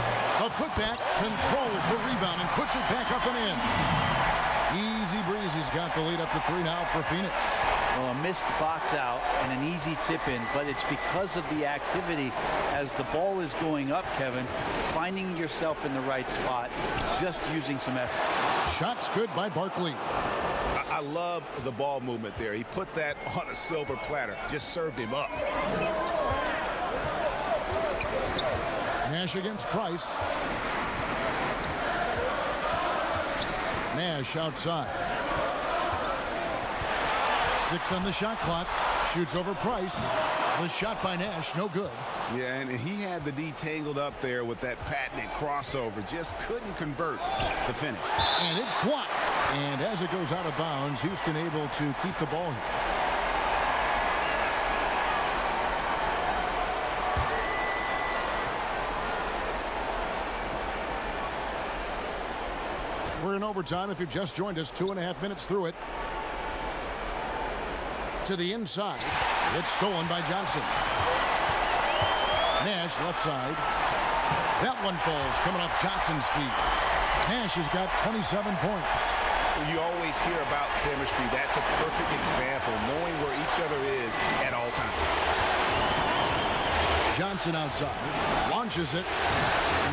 A putback, controls the rebound and puts it back up and in. Easy Breezy's got the lead up to 3 now for Phoenix. Well, a missed box out and an easy tip in, but it's because of the activity as the ball is going up, Kevin, finding yourself in the right spot, just using some effort. Shot's good by Barkley. I love the ball movement there. He put that on a silver platter, just served him up. Nash against Price. Nash outside. 6 on the shot clock. Shoots over Price. The shot by Nash, no good. Yeah, and he had the D tangled up there with that patented crossover. Just couldn't convert the finish. And it's blocked. And as it goes out of bounds, Houston able to keep the ball here. We're in overtime. If you've just joined us, 2.5 minutes through it. To the inside. It's stolen by Johnson. Nash left side. That one falls, coming off Johnson's feet. Nash has got 27 points. You always hear about chemistry. That's a perfect example, knowing where each other is at all times. Johnson outside, launches it.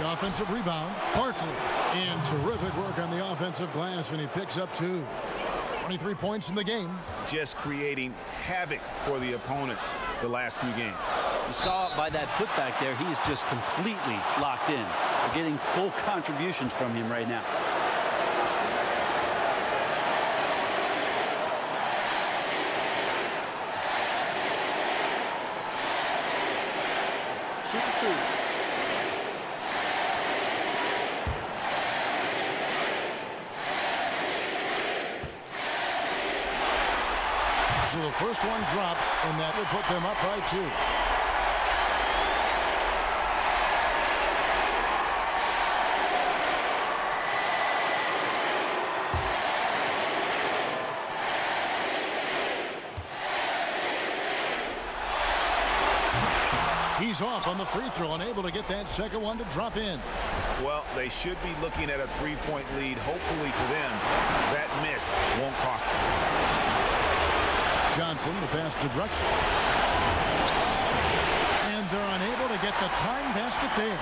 The offensive rebound, Barkley. And terrific work on the offensive glass, and he picks up 2. 23 points in the game. Just creating havoc for the opponents the last few games. You saw it by that putback there. He's just completely locked in. We're getting full contributions from him right now. So the first one drops, and that will put them up by 2. He's off on the free throw, unable to get that second one to drop in. Well, they should be looking at a 3-point lead. Hopefully for them, that miss won't cost them. Johnson, the pass to Drexler. And they're unable to get the time basket there.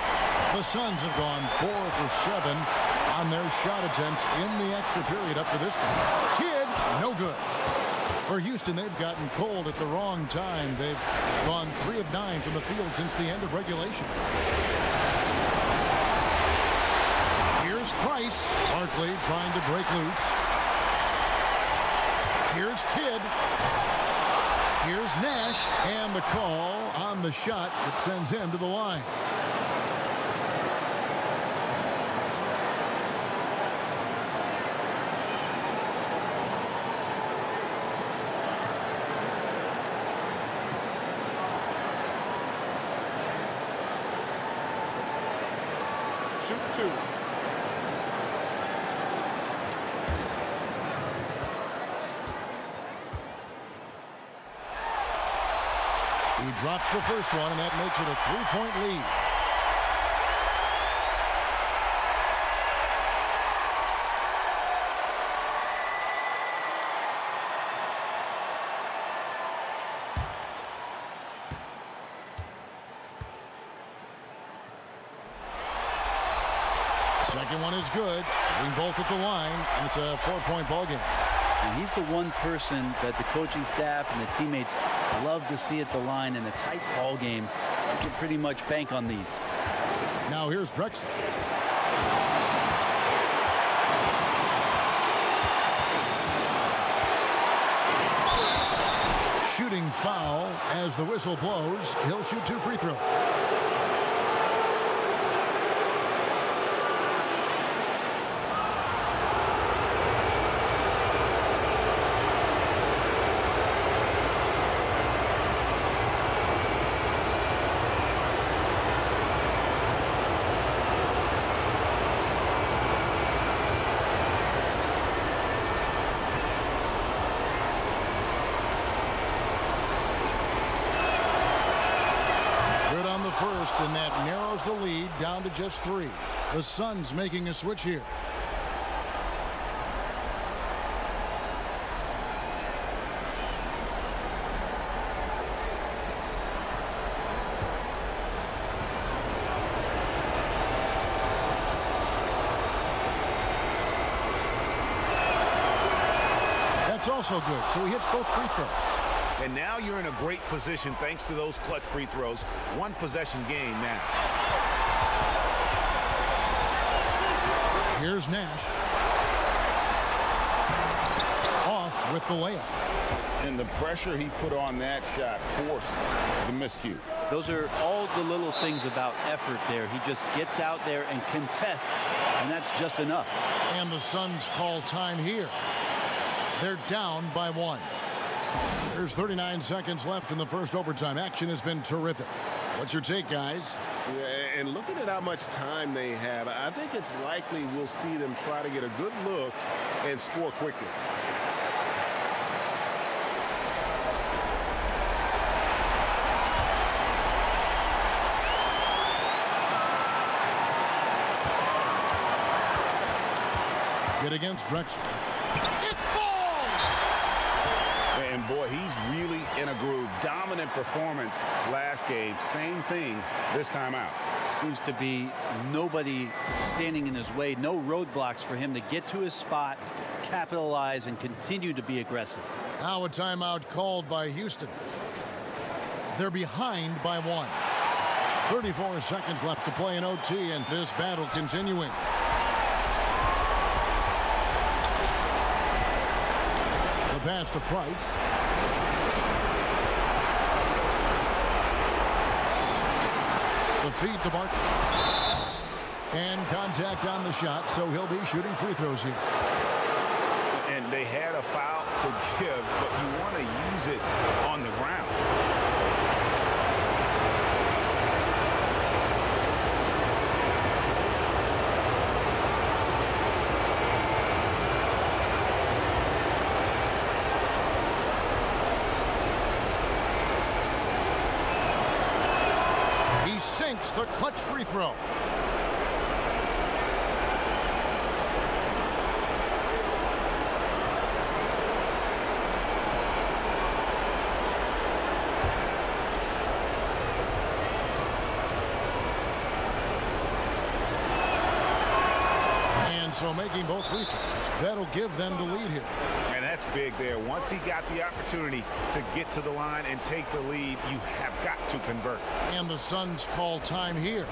The Suns have gone 4 for 7 on their shot attempts in the extra period up to this point. Kidd no good. For Houston, they've gotten cold at the wrong time. They've gone 3 of 9 from the field since the end of regulation. Here's Price. Barkley trying to break loose. Here's Kidd. Here's Nash. And the call on the shot that sends him to the line. Shoot 2. He drops the first one, and that makes it a 3-point lead. Second one is good. Bring both at the line, and it's a 4-point ball game. And he's the one person that the coaching staff and the teammates love to see at the line in a tight ball game. You can pretty much bank on these. Now here's Drexler. Shooting foul as the whistle blows. He'll shoot 2 free throws. First, and that narrows the lead down to just 3. The Suns making a switch here. That's also good, so he hits both free throws. And now you're in a great position thanks to those clutch free throws. 1 possession game now. Here's Nash. Off with the layup. And the pressure he put on that shot forced the miscue. Those are all the little things about effort there. He just gets out there and contests, and that's just enough. And the Suns call time here. They're down by 1. There's 39 seconds left in the first overtime. Action has been terrific. What's your take, guys? Yeah, and looking at how much time they have, I think it's likely we'll see them try to get a good look and score quickly. Good against Drexler. And boy, he's really in a groove. Dominant performance last game. Same thing this time out. Seems to be nobody standing in his way. No roadblocks for him to get to his spot, capitalize, and continue to be aggressive. Now a timeout called by Houston. They're behind by 1. 34 seconds left to play in OT, and this battle continuing. Pass to Price. The feed to Barkley. And contact on the shot, so he'll be shooting free throws here. And they had a foul to give, but you want to use it on the ground. Sinks the clutch free throw. And so making both free throws, that'll give them the lead here. And that's big there. Once he got the opportunity to get to the line and take the lead, you have got to convert. And the Suns call time here.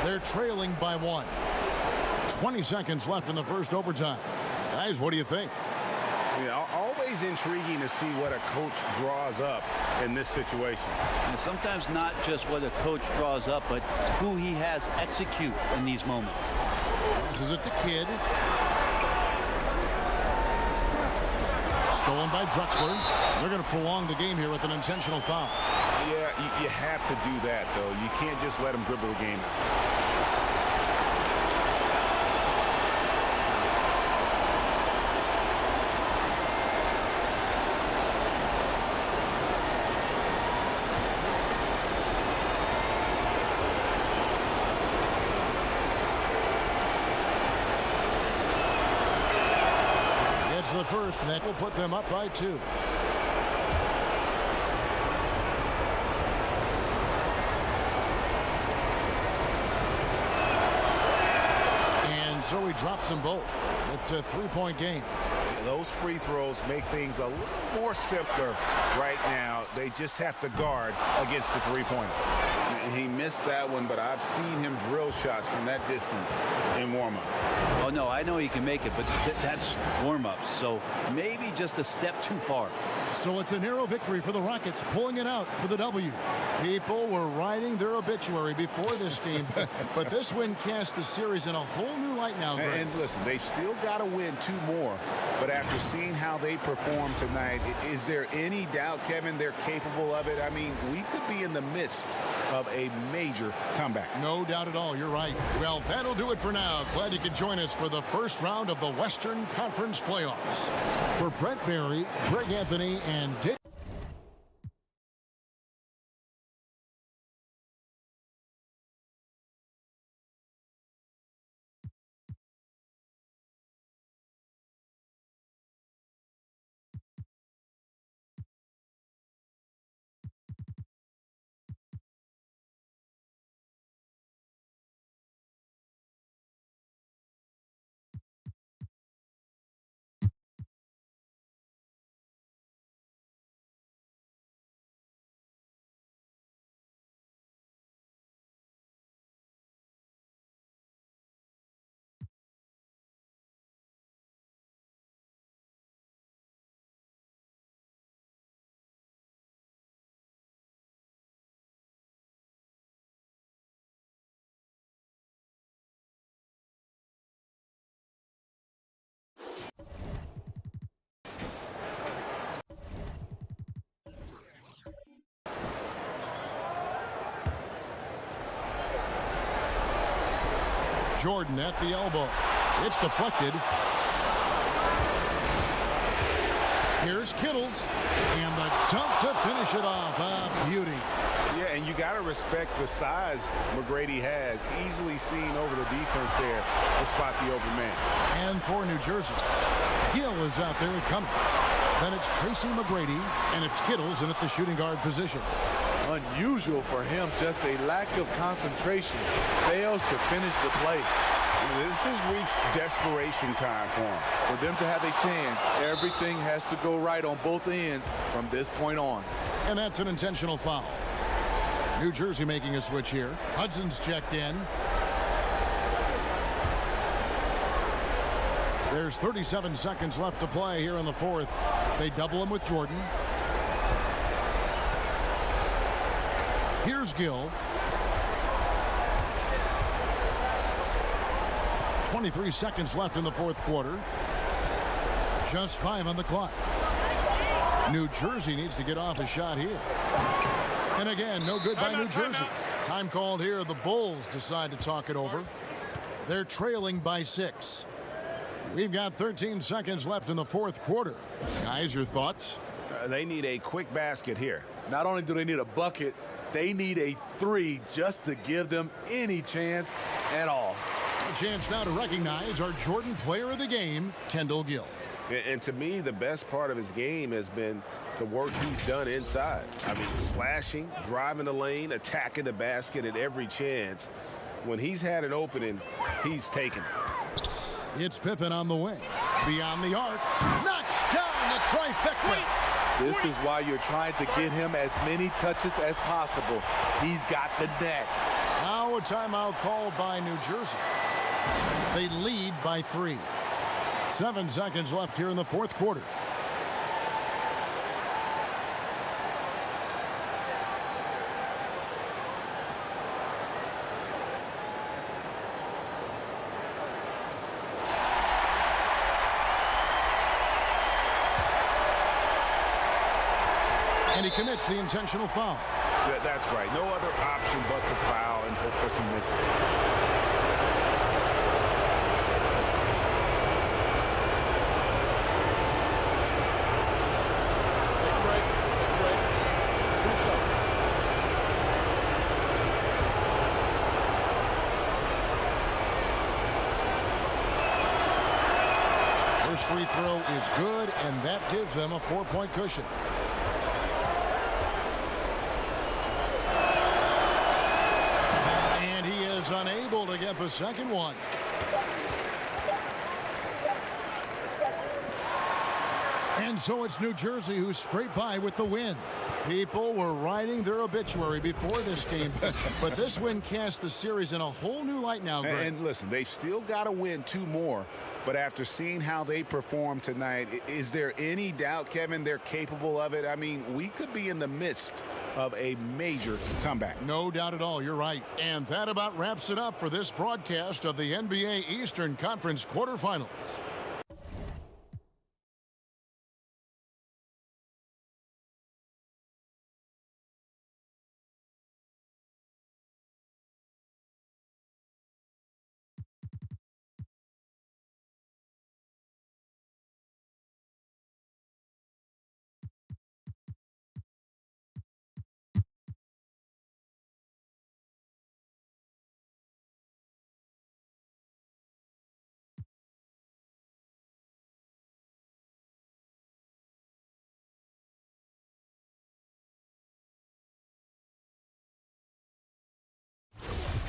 They're trailing by 1. 20 seconds left in the first overtime. Guys, what do you think? Yeah, always intriguing to see what a coach draws up in this situation. And sometimes not just what a coach draws up, but who he has execute in these moments. Passes it to Kidd. Stolen by Drexler. They're going to prolong the game here with an intentional foul. Yeah, you have to do that, though. You can't just let him dribble the game out. The first, and that will put them up by 2. And so he drops them both. It's a 3-point game. Those free throws make things a little more simpler right now. They just have to guard against the three-pointer. He missed that one, but I've seen him drill shots from that distance in warm-up. Oh, no, I know he can make it, but that's warm-ups, so maybe just a step too far. So it's a narrow victory for the Rockets, pulling it out for the W. People were writing their obituary before this game, but this win cast the series in a whole new light now, Greg. And listen, they've still got to win 2 more, but after seeing how they performed tonight, is there any doubt, Kevin, they're capable of it? I mean, we could be in the midst of a major comeback. No doubt at all. You're right. Well, that'll do it for now. Glad you could join us for the first round of the Western Conference Playoffs. For Brent Barry, Greg Anthony, and Dick. Jordan at the elbow. It's deflected. Here's Kittles. And the dunk to finish it off. Beauty. Yeah, and you got to respect the size McGrady has. Easily seen over the defense there to spot the open man. And for New Jersey, Gill is out there with Cummings. Then it's Tracy McGrady, and it's Kittles in at the shooting guard position. Unusual for him, just a lack of concentration. Fails to finish the play. This has reached desperation time for him. For them to have a chance, everything has to go right on both ends from this point on. And that's an intentional foul. New Jersey making a switch here. Hudson's checked in. There's 37 seconds left to play here in the fourth. They double him with Jordan. Here's Gill. 23 seconds left in the fourth quarter. Just 5 on the clock. New Jersey needs to get off a shot here. And again, no good by New Jersey. Time called here. The Bulls decide to talk it over. They're trailing by 6. We've got 13 seconds left in the fourth quarter. Guys, your thoughts? They need a quick basket here. Not only do they need a bucket, they need a 3 just to give them any chance at all. A chance now to recognize our Jordan Player of the Game, Kendall Gill. And to me, the best part of his game has been the work he's done inside. I mean, slashing, driving the lane, attacking the basket at every chance. When he's had an opening, he's taken it. It's Pippen on the wing. Beyond the arc. Knocks Down the trifecta. This is why you're trying to get him as many touches as possible. He's got the net. Now a timeout called by New Jersey. They lead by 3. 7 seconds left here in the fourth quarter. And he commits the intentional foul. That's right. No other option but to foul and hope for some misses. First free throw is good, and that gives them a 4-point cushion. And he is unable to get the second one. And so it's New Jersey who scraped by with the win. People were writing their obituary before this game, but this win cast the series in a whole new light now, Greg. And listen, they've still got to win 2 more. But after seeing how they performed tonight, is there any doubt, Kevin, they're capable of it? I mean, we could be in the midst of a major comeback. No doubt at all. You're right. And that about wraps it up for this broadcast of the NBA Eastern Conference quarterfinals.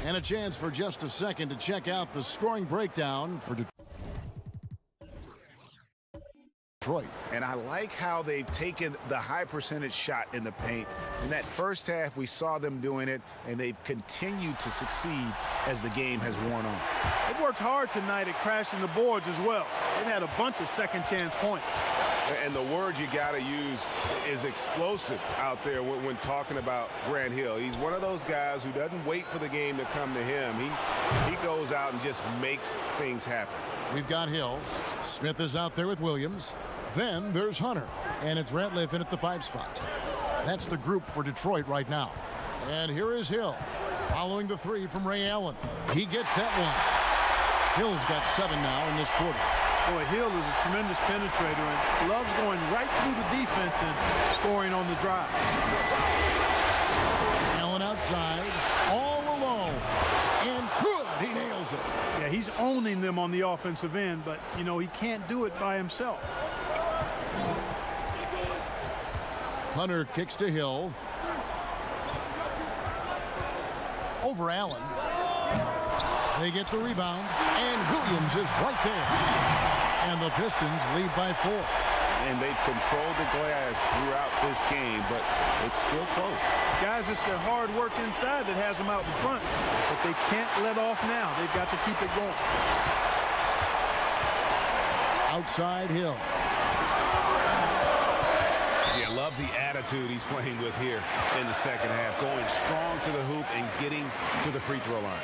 And a chance for just a second to check out the scoring breakdown for Detroit. And I like how they've taken the high percentage shot in the paint. In that first half, we saw them doing it, and they've continued to succeed as the game has worn on. They worked hard tonight at crashing the boards as well. They've had a bunch of second chance points. And the word you got to use is explosive out there when talking about Grant Hill. He's one of those guys who doesn't wait for the game to come to him. He goes out and just makes things happen. We've got Hill. Smith is out there with Williams. Then there's Hunter. And it's Ratliff in at the 5 spot. That's the group for Detroit right now. And here is Hill, following the 3 from Ray Allen. He gets that one. Hill's got 7 now in this quarter. Boy, Hill is a tremendous penetrator and loves going right through the defense and scoring on the drive. Allen outside, all alone, and good, he nails it. Yeah, he's owning them on the offensive end, but, you know, he can't do it by himself. Hunter kicks to Hill. Over Allen. They get the rebound, and Williams is right there. And the Pistons lead by 4. And they've controlled the glass throughout this game, but it's still close. Guys, it's their hard work inside that has them out in front. But they can't let off now. They've got to keep it going. Outside Hill. Yeah, love the attitude he's playing with here in the second half. Going strong to the hoop and getting to the free throw line.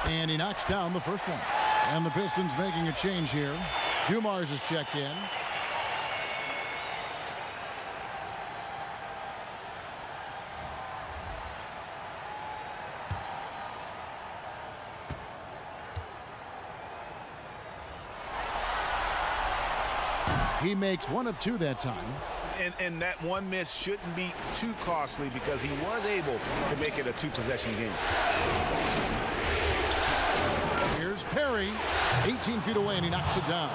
And he knocks down the first one. And the Pistons making a change here. Dumars is checked in. He makes 1 of 2 that time. And that one miss shouldn't be too costly because he was able to make it a two-possession game. Here's Perry, 18 feet away, and he knocks it down.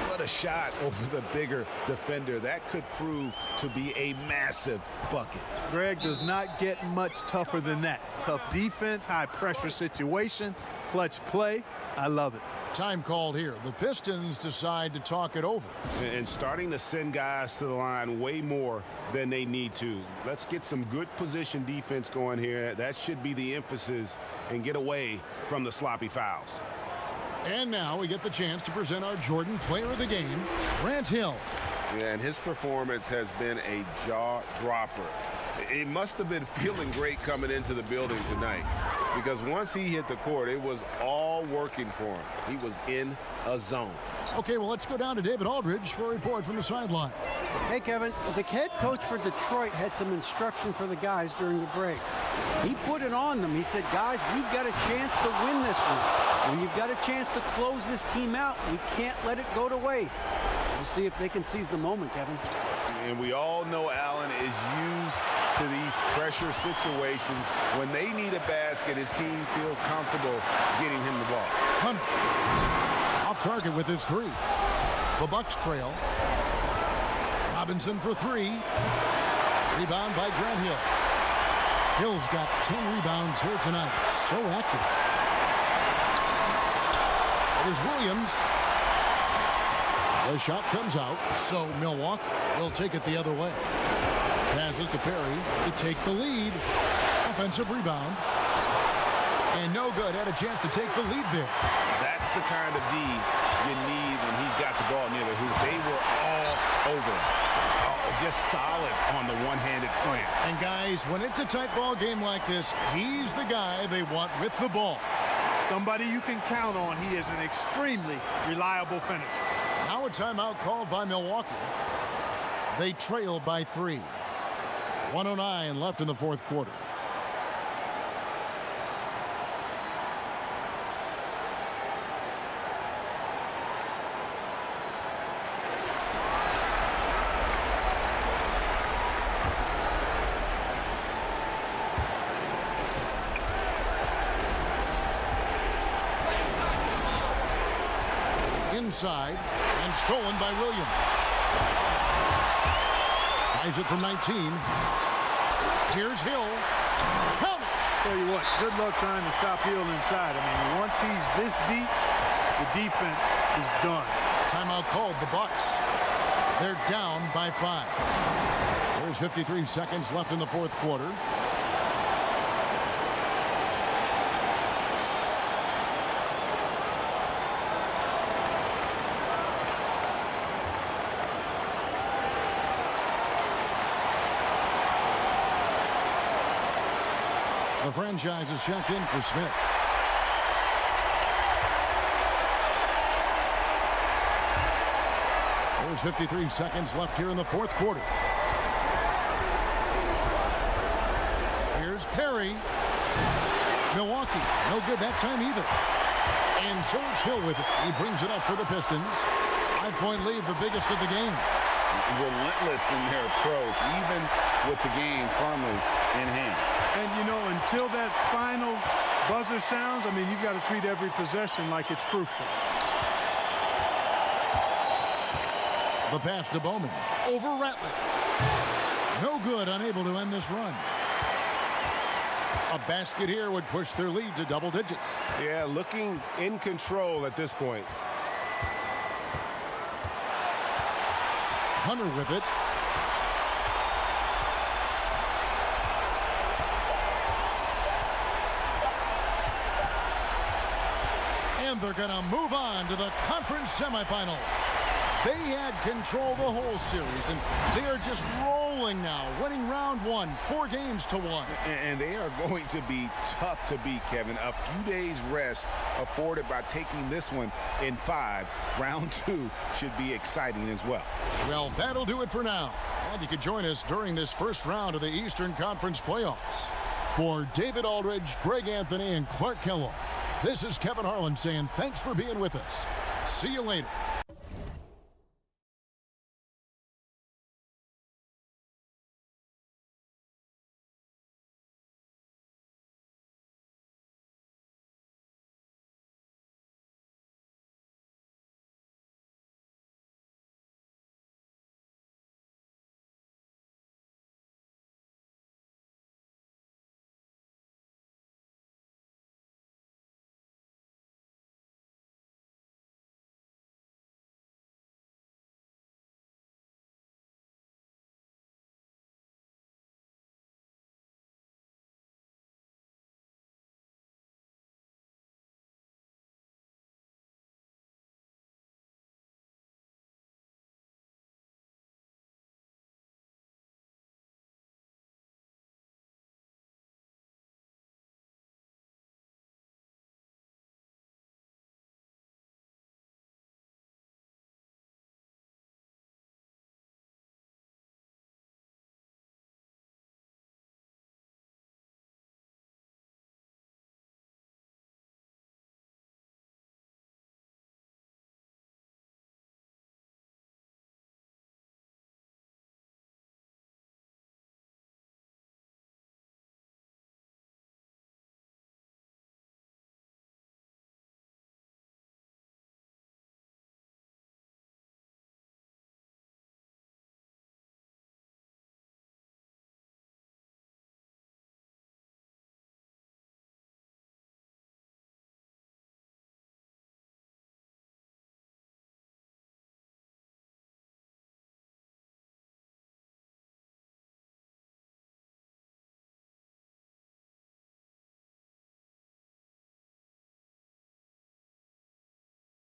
What a shot over the bigger defender. That could prove to be a massive bucket. Greg does not get much tougher than that. Tough defense, high pressure situation, clutch play. I love it. Time called here. The Pistons decide to talk it over. And starting to send guys to the line way more than they need to. Let's get some good position defense going here. That should be the emphasis, and get away from the sloppy fouls. And now we get the chance to present our Jordan Player of the Game, Grant Hill. Yeah, and his performance has been a jaw-dropper. He must have been feeling great coming into the building tonight, because once he hit the court, it was all working for him. He was in a zone. Okay, well, let's go down to David Aldridge for a report from the sideline. Hey, Kevin, the head coach for Detroit had some instruction for the guys during the break. He put it on them. He said, guys, we've got a chance to win this one. When you've got a chance to close this team out, we can't let it go to waste. We'll see if they can seize the moment, Kevin. And we all know Allen is used to these pressure situations. When they need a basket, his team feels comfortable getting him the ball. Hunter off target with his three. The Bucks trail. Robinson for three. Rebound by Grant Hill. Hill's got 10 rebounds here tonight. So active. There's Williams. The shot comes out, so Milwaukee will take it the other way. Passes to Perry to take the lead. Offensive rebound. And no good. Had a chance to take the lead there. That's the kind of D you need when he's got the ball near the hoop. They were all over him. Oh, just solid on the one-handed slam. And guys, when it's a tight ball game like this, he's the guy they want with the ball. Somebody you can count on. He is an extremely reliable finisher. Now a timeout called by Milwaukee. They trail by 3. 1:09 left in the fourth quarter. Inside and stolen by Williams. Tries it from 19. Here's Hill. Count it. Tell you what, good luck trying to stop Hill inside. I mean, once he's this deep, the defense is done. Timeout called the Bucks. They're down by 5. There's 53 seconds left in the fourth quarter. The franchise is checked in for Smith. There's 53 seconds left here in the fourth quarter. Here's Perry. Milwaukee, no good that time either. And so it's Hill with it. He brings it up for the Pistons. 5-point lead, the biggest of the game. Relentless in their approach, even with the game firmly in hand. And, you know, until that final buzzer sounds, I mean, you've got to treat every possession like it's crucial. The pass to Bowman. Over Ratliff. No good, unable to end this run. A basket here would push their lead to double digits. Yeah, looking in control at this point. Hunter with it. And they're going to move on to the conference semifinals. They had control the whole series, and they are just rolling now, winning round 1, 4 games to 1. And they are going to be tough to beat, Kevin. A few days rest afforded by taking this one in 5. Round 2 should be exciting as well. Well, that'll do it for now. And you can join us during this first round of the Eastern Conference playoffs. For David Aldridge, Greg Anthony, and Clark Kellogg, this is Kevin Harlan saying thanks for being with us. See you later.